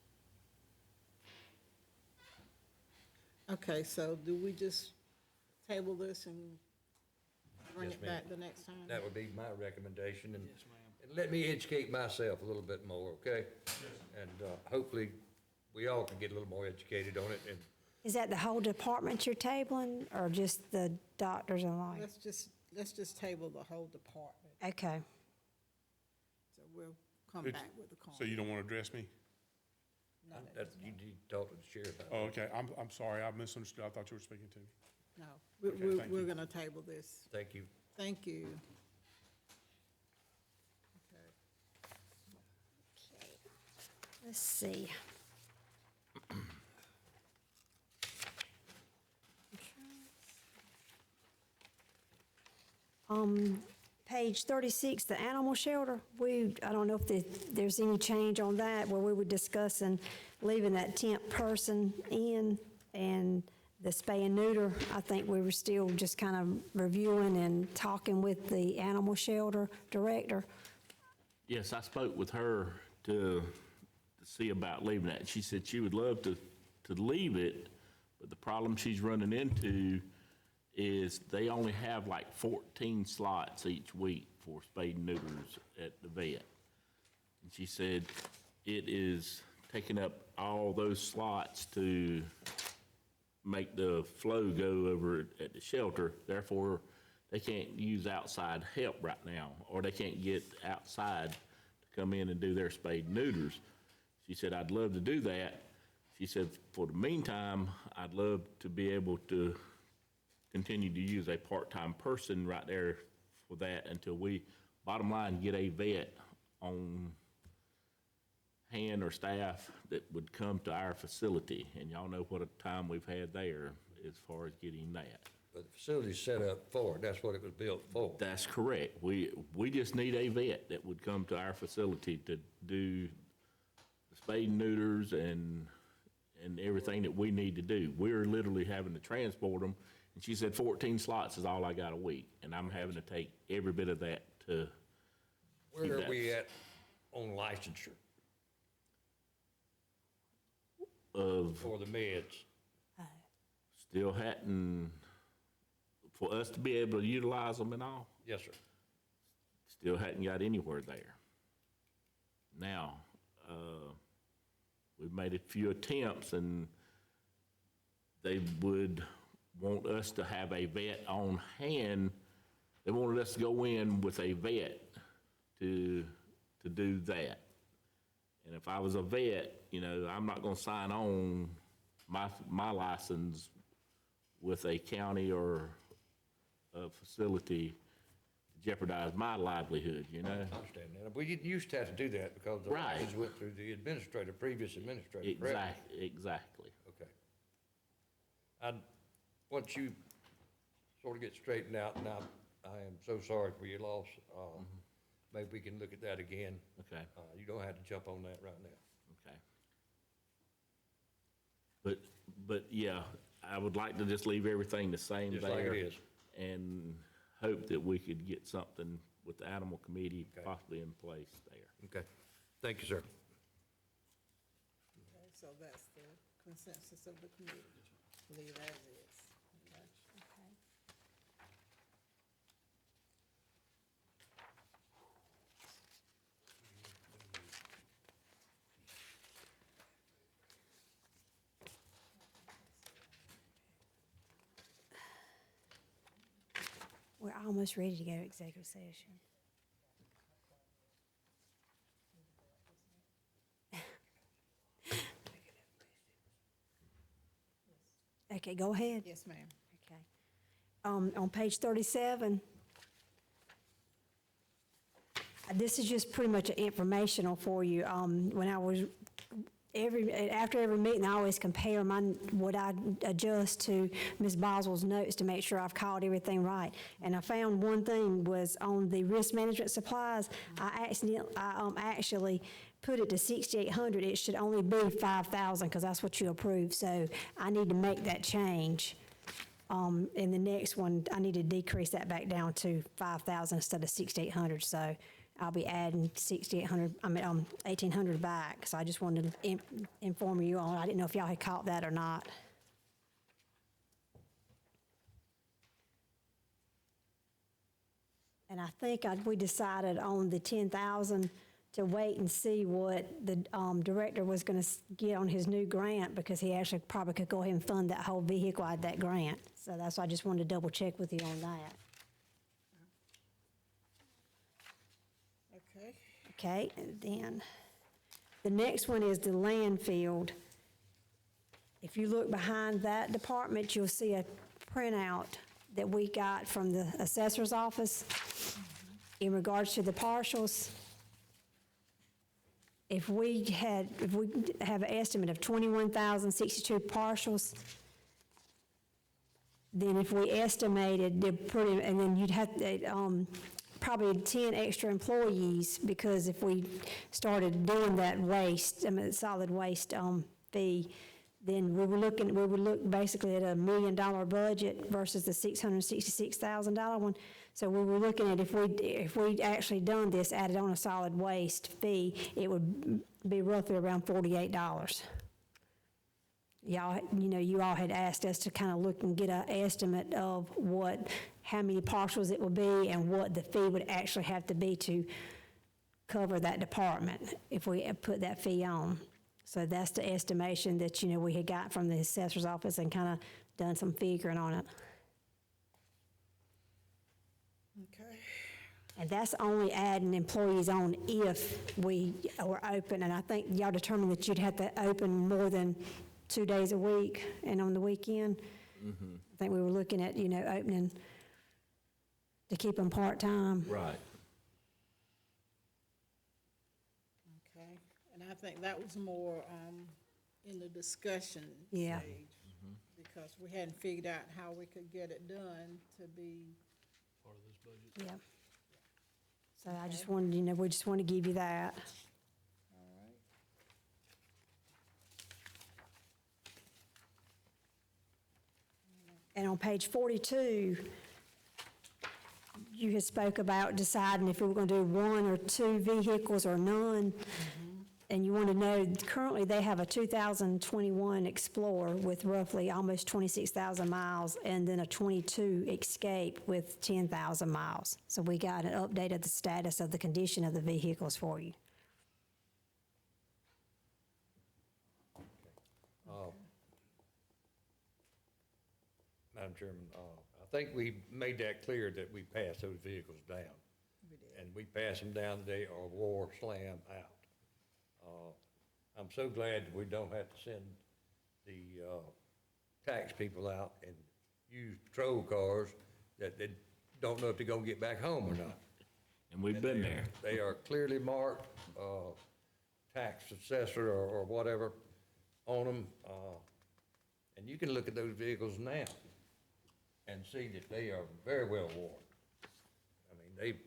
Okay, so do we just table this and bring Yes, it ma'am. back the next time? That would be my recommendation, and Yes, ma'am. and let me educate myself a little bit more, okay? And hopefully, we all can get a little more educated on it, and Is that the whole department you're tabling, or just the doctors and lawyers? Let's just table the whole department, Okay. so we'll come Good. back with the So you comment. don't want to address me? that, you need to talk to the sheriff about Oh, okay, I'm sorry, I misunderstood, I thought you were speaking to me. No, Okay, thank we're you. gonna table this. it. Thank you. Thank you. Okay. Let's see. Page 36, the animal shelter, I don't know if there's any change on that, where we were discussing leaving that 10th person in, and the spay and neuter, I think we were still just kind of reviewing and talking with the animal shelter director. Yes, I spoke with her to see about leaving that. She said she would love to leave it, but the problem she's running into is they only have like 14 slots each week for spay and neuters at the vet. And she said it is taking up all those slots to make the flow go over at the shelter. Therefore, they can't use outside help right now, or they can't get outside to come in and do their spay and neuters. She said, I'd love to do that. She said, for the meantime, I'd love to be able to continue to use a part-time person right there for that until we, bottom line, get a vet on hand or staff that would come to our facility. And y'all know what a time we've had there as far as getting that. But the facility's set up for it, that's what it was built for. That's correct. We just need a vet that would come to our facility to do the spay and neuters and everything that we need to do. We're literally having to transport them. And she said 14 slots is all I got a week. And I'm having to take every bit of that to. Where are we at on licensure Of for the meds? still hadn't, for us to be able to utilize them and all, Yes, sir. still hadn't got anywhere there. Now, we've made a few attempts and they would want us to have a vet on hand. They wanted us to go in with a vet to do that. And if I was a vet, you know, I'm not gonna sign on my license with a county or a facility to jeopardize my livelihood, you know? I understand that. We didn't used to have to do that because the Right. license went through the previous administrator, correct? Exactly. Okay. And once you sort of get straightened out, and I am so sorry for your loss, maybe we can look at that again. Okay. You don't have to jump on that right now. Okay. But yeah, I would like to just leave everything the same there. Just like it is. And hope that we could get something with the animal committee Okay. possibly in place there. Okay. Thank you, sir. Okay, so that's the consensus of the committee. Leave as is. Okay. We're almost ready to go to executive session. Okay, go ahead. Yes, ma'am. Okay. On page 37, this is just pretty much informational for you. When I was, after every meeting, I always compare what I adjust to Ms. Boswell's notes to make sure I've caught everything right. And I found one thing was on the risk management supplies, I actually put it to 6,800. It should only be 5,000 because that's what you approved. So I need to make that change. In the next one, I need to decrease that back down to 5,000 instead of 6,800. So I'll be adding 1,800 back. So I just wanted to inform you on. I didn't know if y'all had caught that or not. And I think we decided on the 10,000 to wait and see what the director was going to get on his new grant, because he actually probably could go ahead and fund that whole vehicle out of that grant. So that's why I just wanted to double check with you on that. Okay. Okay, and then the next one is the landfill. If you look behind that department, you'll see a printout that we got from the assessor's office in regards to the partials. If we have an estimate of 21,062 partials, then if we estimated, and then you'd have probably 10 extra employees, because if we started doing that waste, solid waste fee, then we would look basically at $1 million budget versus the $666,000 one. So we were looking at if we actually done this, added on a solid waste fee, it would be roughly around $48. y'all, you all had asked us to kind of look and get an estimate of how many parcels it would be and what the fee would actually have to be to cover that department if we had put that fee on. So that's the estimation that, we had got from the assessor's office and kind of done some figuring on it. Okay. And that's only adding employees on if we were open, and I think y'all determined that you'd have to open more than 2 days a week and on the weekend. I think we were looking at, opening to keep them part-time. Right. Okay, and I think that was more in the discussion Yeah. stage. Because we hadn't figured out how we could get it done to be, Part of this budget. Yeah. So I just wanted, we just want to give you that. all right. And on page 42, you had spoke about deciding if we were going to do 1 or 2 vehicles or none. And you want to know, currently they have a 2021 Explorer with roughly almost 26,000 miles, and then a 22 Escape with 10,000 miles. So we got an update of the status of the condition of the vehicles for you. Madam Chairman, I think we made that clear that we passed those vehicles down. We did. And we passed them down today or wore slam out. I'm so glad that we don't have to send the tax people out and use patrol cars that they don't know if they're gonna get back home or not. And we've been there. They are clearly marked, tax assessor or whatever on them. And you can look at those vehicles now and see that they are very well worn. I mean,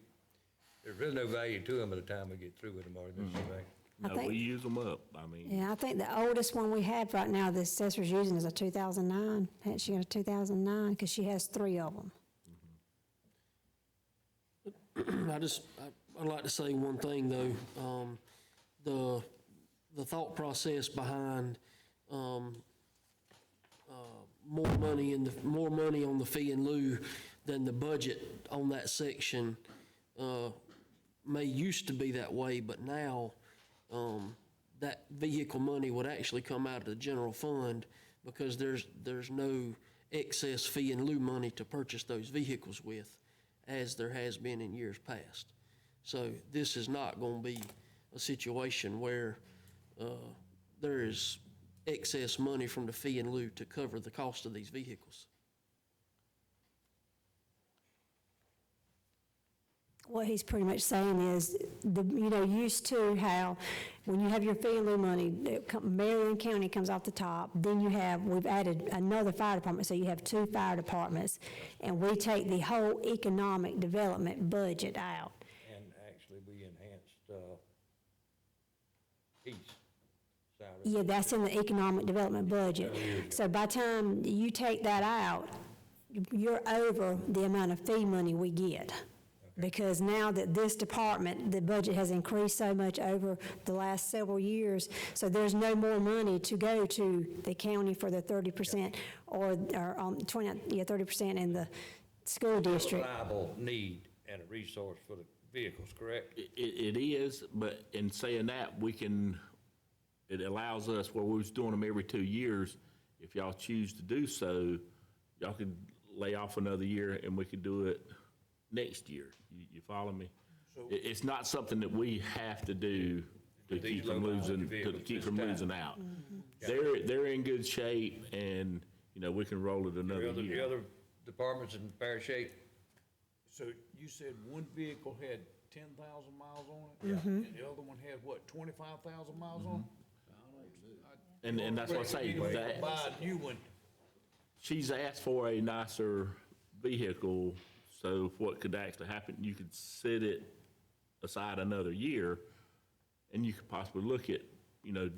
there's really no value to them by the time we get through with them, are there, Mr. Ray? No, think- we use them up. I mean, Yeah, I think the oldest one we have right now, the assessor's using is a 2009. Hadn't she got a 2009? Because she has 3 of them. I'd like to say one thing, though. The thought process behind, more money on the fee in lieu than the budget on that section, may used to be that way, but now, that vehicle money would actually come out of the general fund because there's no excess fee in lieu money to purchase those vehicles with, as there has been in years past. So this is not going to be a situation where there is excess money from the fee in lieu to cover the cost of these vehicles. What he's pretty much saying is, used to how, when you have your fee in lieu money, Marion County comes off the top, then we've added another fire department, so you have 2 fire departments, and we take the whole economic development budget out. And actually, we enhanced, Heath's salary. Yeah, that's in the economic development budget. So by the time you take that out, you're over the amount of fee money we get. Because now that this department, the budget has increased so much over the last several years, so there's no more money to go to the county for the 30% or 30% in the school district. Reliable need and a resource for the vehicles, correct? it is, but in saying that, it allows us, where we was doing them every 2 years, if y'all choose to do so, y'all could lay off another year and we could do it next year. You follow me? It's not something that we have to do to With these keep from low-mileage losing, to vehicles keep this from time. losing out. They're in good shape, and, we can roll it another The year. other departments in fair shape? So you said one vehicle had 10,000 miles on it? Yeah. And the other one had what, 25,000 miles on it? And that's what I say, You that, buy a new one. she's asked for a nicer vehicle, so what could actually happen, you could set it aside another year, and you could possibly look at,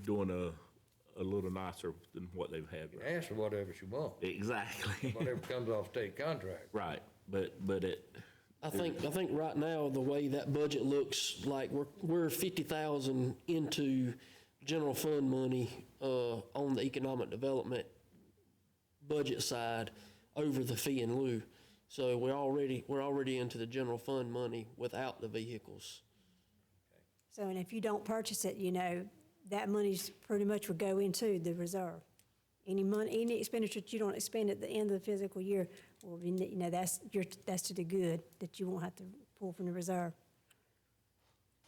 doing a little nicer than what they've had. Ask for whatever she wants, Exactly. whatever comes off state contract. Right, but I think right now, the way that budget looks like, we're 50,000 into general fund money, on the economic development budget side over the fee and lieu. So we're already into the general fund money without the vehicles. So, and if you don't purchase it, that money's pretty much would go into the reserve. Any money, any expenditure that you don't expend at the end of the fiscal year, will be, that's to the good, that you won't have to pull from the reserve.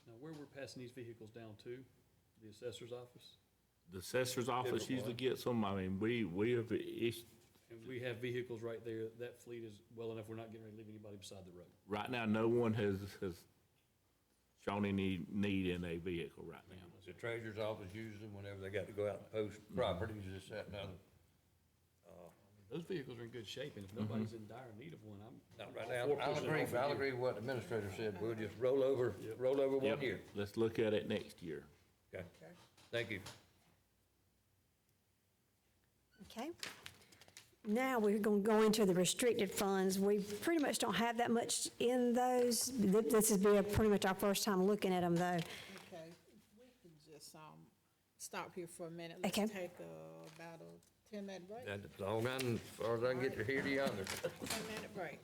Now, where we're passing these vehicles down to, the assessor's office, The assessor's office usually gets them. I mean, we have issued, and we have vehicles right there, that fleet is well enough, we're not getting ready to leave anybody beside the road. right now, no one has shown any need in a vehicle right now. The treasurer's office uses them whenever they got to go out and post properties, this, that, and other. Those vehicles are in good shape, and if nobody's in dire need of one, Not I'm right all now, for I'll pushing it agree, off a I'll year. agree with what the administrator said, we'll just roll over one Yep. year. Let's look at it next year. Okay, thank you. Okay. Now we're going to go into the restricted funds. We pretty much don't have that much in those. This is pretty much our first time looking at them, though. Okay, if we can just, stop here for a minute. Let's Okay. take about a 10-minute break. That's all I, as far as I can get to here to yonder. 10-minute break.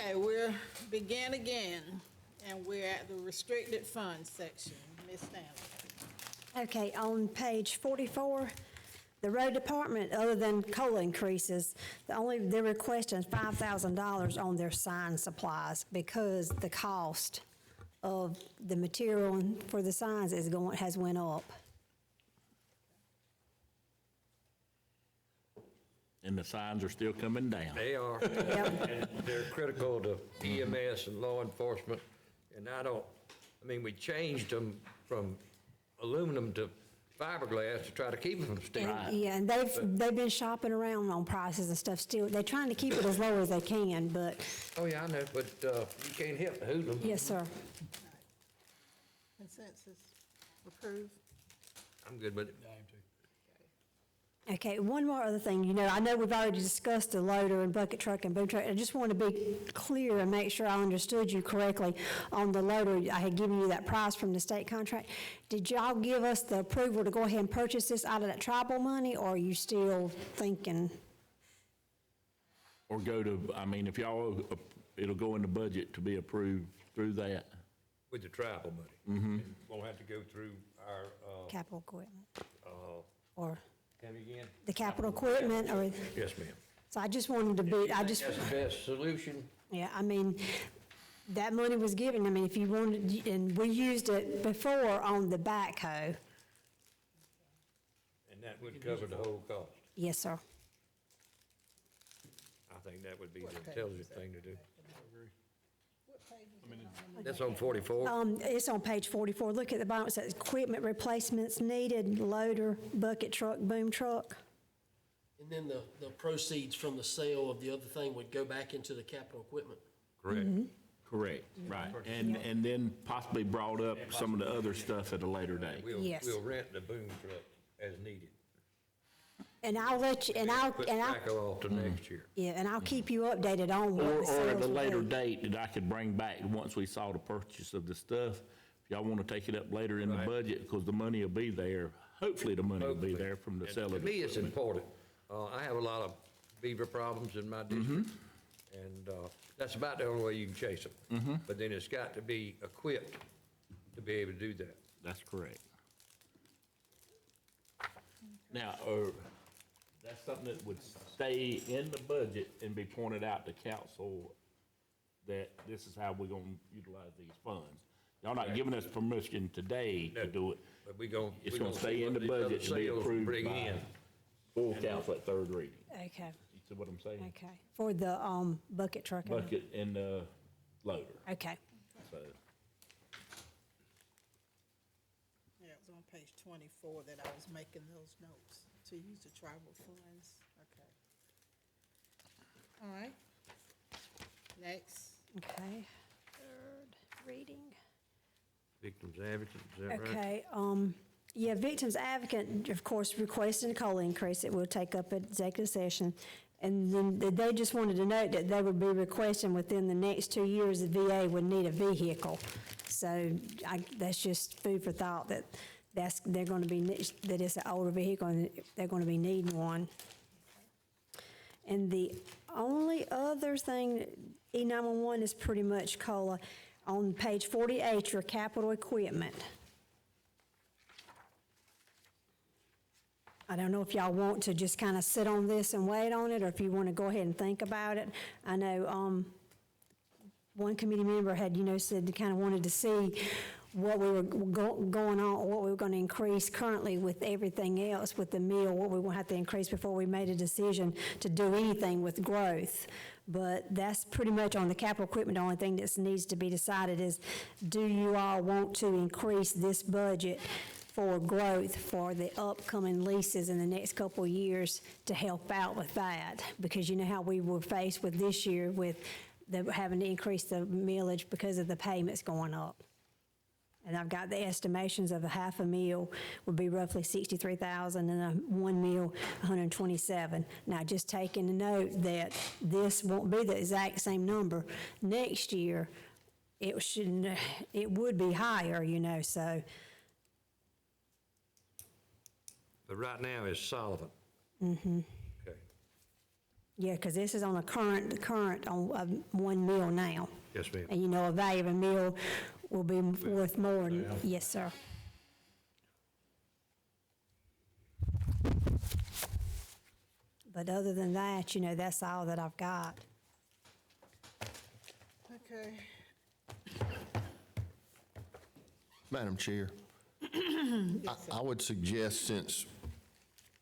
Okay, we're begin again, and we're at the restricted funds section. Ms. Stanley. Okay, on page 44, the road department, other than COLA increases, they're requesting $5,000 on their sign supplies because the cost of the material for the signs has went up. And the signs are still coming down. They are, Yep. and they're critical to EMS and law enforcement. And we changed them from aluminum to fiberglass to try to keep them from sticking. Yeah, and they've been shopping around on prices and stuff still. They're trying to keep it as low as they can, but, Oh, yeah, I know, but you can't help the hoodlum. yes, sir. Consensus approved. I'm good with it. I am too. Okay, one more other thing, I know we've already discussed the loader and bucket truck and boom truck. I just want to be clear and make sure I understood you correctly on the loader. I had given you that price from the state contract. Did y'all give us the approval to go ahead and purchase this out of that tribal money, or are you still thinking? Or if y'all, it'll go in the budget to be approved through that. With the tribal money. Mm-hmm. Won't have to go through our, Capital equipment? Or tell me again? the capital equipment, or, Yes, ma'am. so I just wanted to be, That's the best solution. yeah, that money was given, if you wanted, and we used it before on the backhoe. And that would cover the whole cost. Yes, sir. I think that would be the intelligent thing to do. That's on 44. It's on page 44. Look at the bottom. It says equipment replacements needed, loader, bucket truck, boom truck. And then the proceeds from the sale of the other thing would go back into the capital equipment. Correct. Correct, right. And then possibly brought up some of the other stuff at a later date. Yes. We'll rent the boom truck as needed. And I'll let you, and I'll, Put and I'll, tobacco off to next year. yeah, and I'll keep you updated on what the Or at sales a will later be. date that I could bring back, once we saw the purchase of the stuff. If y'all want to take it up later in the Right. budget, because the money will be there. Hopefully, the money will be there from the And sale of To the me, it's equipment. important. I have a lot of beaver problems in my district, and that's about the only way you can chase them. But then it's got to be equipped to be able to do that. That's correct. Now, that's something that would stay in the budget and be pointed out to council that this is how we're gonna utilize these funds. Y'all not giving us permission today to do it. But we gon' It's we gonna gonna stay see in what the these other budget and be sales approved bring by in. full council at third reading. Okay, You see what I'm saying? okay. For the, bucket truck. and- Bucket and loader, Okay, so. Yeah, it was on page 24 that I was making those notes to use the tribal funds. Okay. All right. Next. okay. Third reading. Victims advocate, is that right? Okay, yeah, victims advocate, of course, requesting a COLA increase that we'll take up at executive session. And then they just wanted to note that they would be requesting within the next 2 years, the VA would need a vehicle. So that's just food for thought, they're gonna be, that it's an older vehicle and they're gonna be needing one. And the only other thing, E911 is pretty much COLA. On page 48, your capital equipment. I don't know if y'all want to just kind of sit on this and wait on it, or if you want to go ahead and think about it. I know, one committee member had, said they kind of wanted to see what we were going on, what we were going to increase currently with everything else, with the meal, what we will have to increase before we made a decision to do anything with growth. But that's pretty much on the capital equipment. The only thing that needs to be decided is, do you all want to increase this budget for growth for the upcoming leases in the next couple of years to help out with that? Because you know how we were faced with this year with having to increase the millage because of the payments going up. And I've got the estimations of a half a meal would be roughly 63,000 and a 1 meal, 127. Now, just taking a note that this won't be the exact same number. Next year, it would be higher, so. But right now it's Sullivan. Okay. Yeah, because this is on the current on 1 mil now. Yes, ma'am. And you know, a value of a mil will be worth more than, yes, sir. But other than that, you know, that's all that I've got. Okay. Madam Chair, I would suggest, since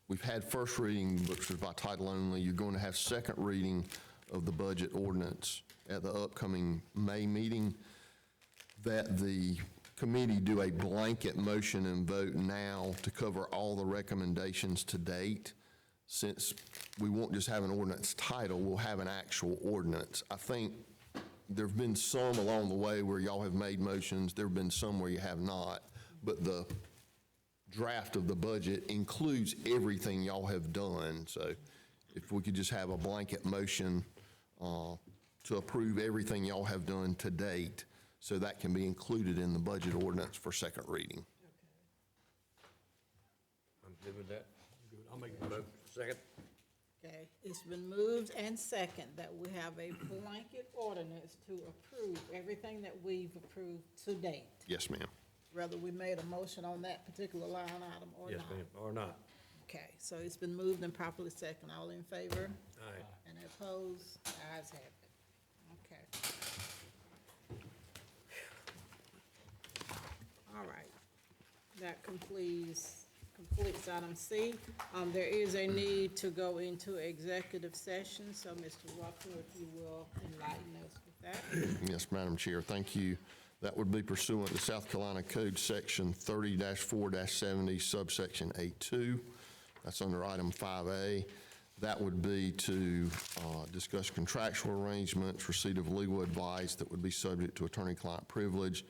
we've had first reading, which was by title only, you're going to have second reading of the budget ordinance at the upcoming May meeting, that the committee do a blanket motion and vote now to cover all the recommendations to date. Since we won't just have an ordinance title, we'll have an actual ordinance. I think there've been some along the way where y'all have made motions, there've been some where you have not, but the draft of the budget includes everything y'all have done. So if we could just have a blanket motion to approve everything y'all have done to date, so that can be included in the budget ordinance for second reading. I'm good with that. Good, I'll make a motion. Second? Okay, it's been moved and second that we have a blanket ordinance to approve everything that we've approved to date. Yes, ma'am. Whether we made a motion on that particular line item or not. Yes, ma'am, or not. Okay, so it's been moved and properly second. All in favor? Aye. And opposed? Ayes have it. Okay. All right. That completes item C. There is a need to go into executive session, so Mr. Rucker, if you will enlighten us with that. Yes, Madam Chair, thank you. That would be pursuant to South Carolina Code Section 30-4-70, subsection A2. That's under item 5A. That would be to discuss contractual arrangements, receipt of legal advice that would be subject to attorney-client privilege,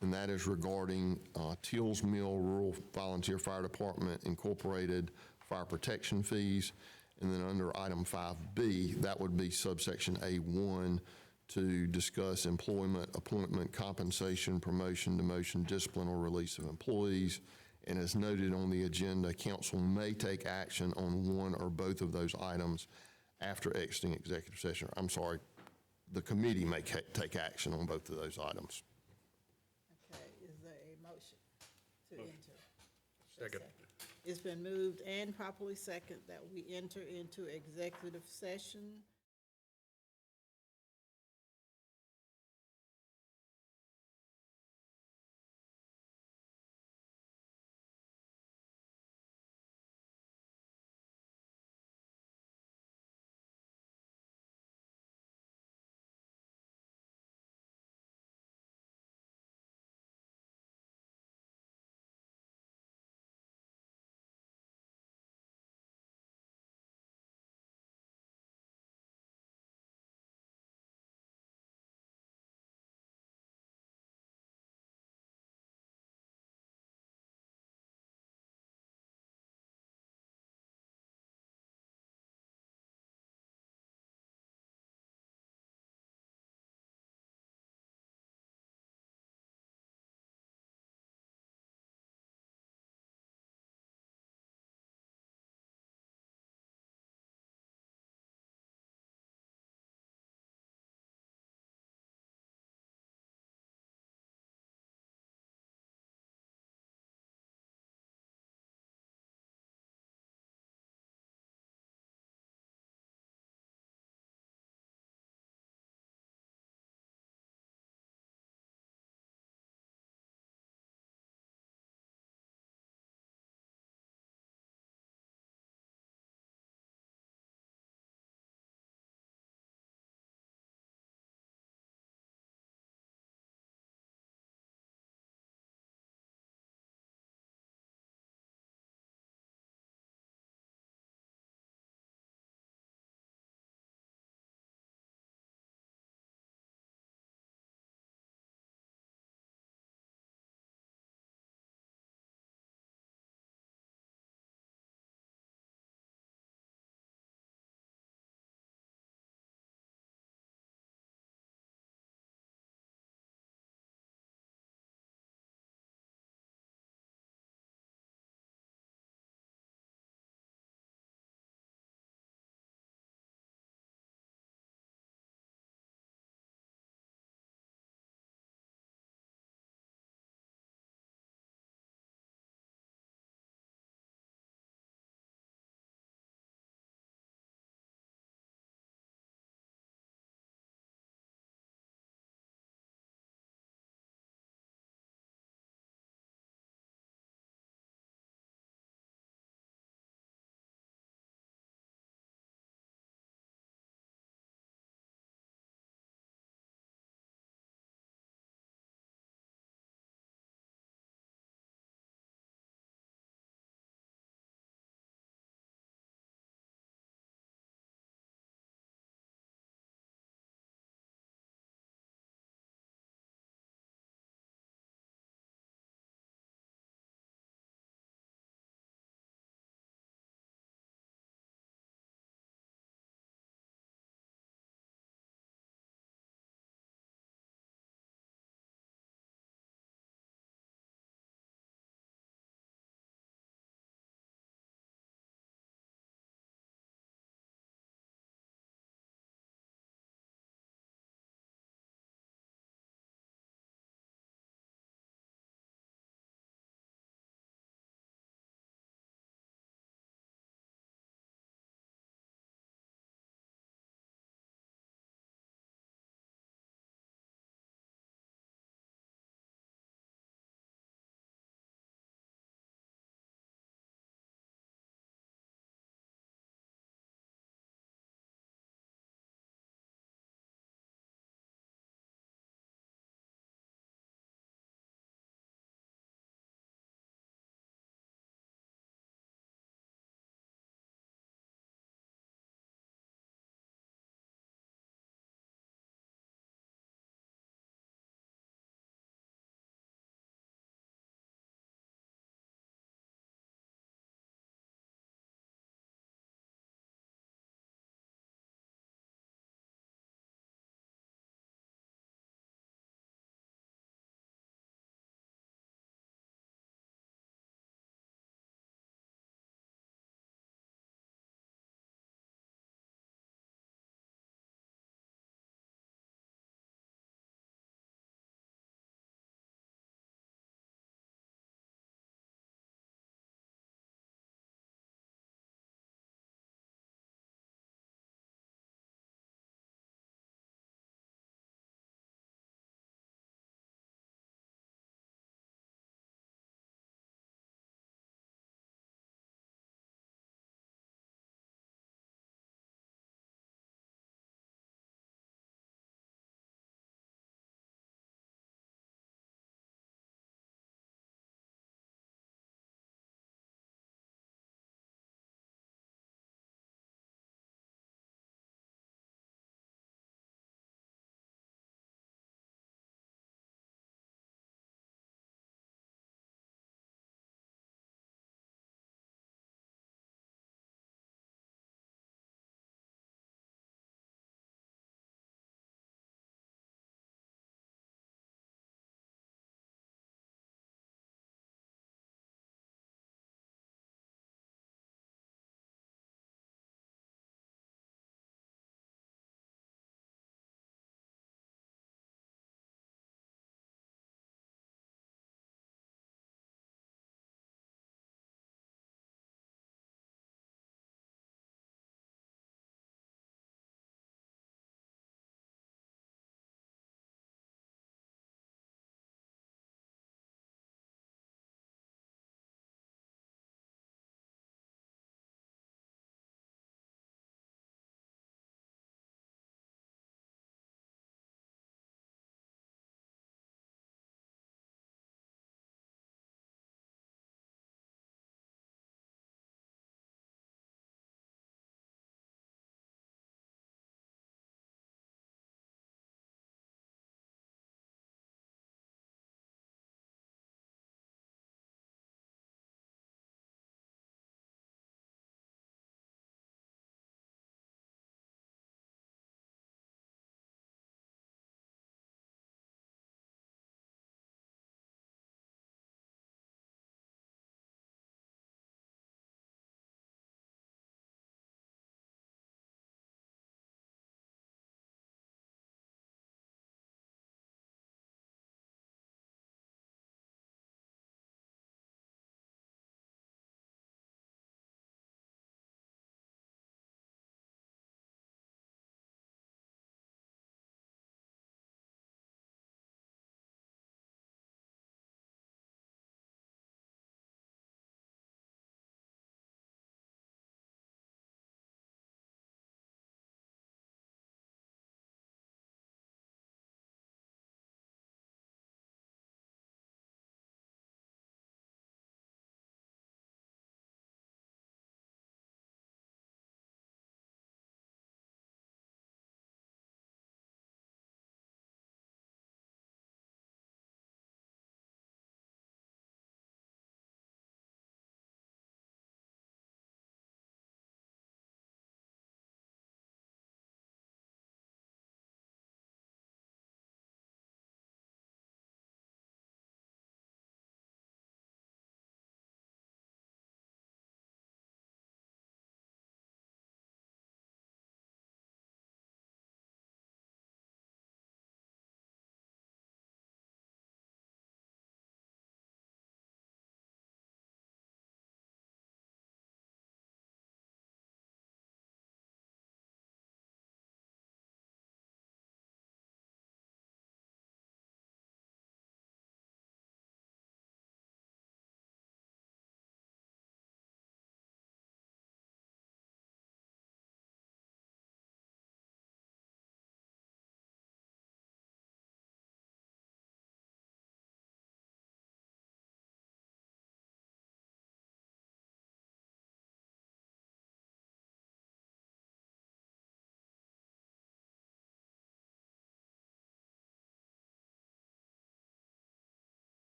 and that is regarding Teals Mill Rural Volunteer Fire Department Incorporated fire protection fees. And then under item 5B, that would be subsection A1 to discuss employment, appointment, compensation, promotion, demotion, discipline, or release of employees. And as noted on the agenda, council may take action on one or both of those items after exiting executive session. I'm sorry, the committee may take action on both of those items. Okay, is there a motion to enter? Second. It's been moved and properly second that we enter into executive session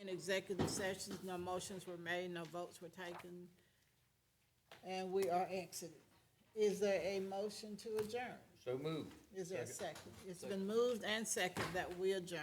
In executive sessions, no motions were made, no votes were taken, and we are exited. Is there a motion to adjourn? So moved. Is there a second? It's been moved and seconded that we adjourn.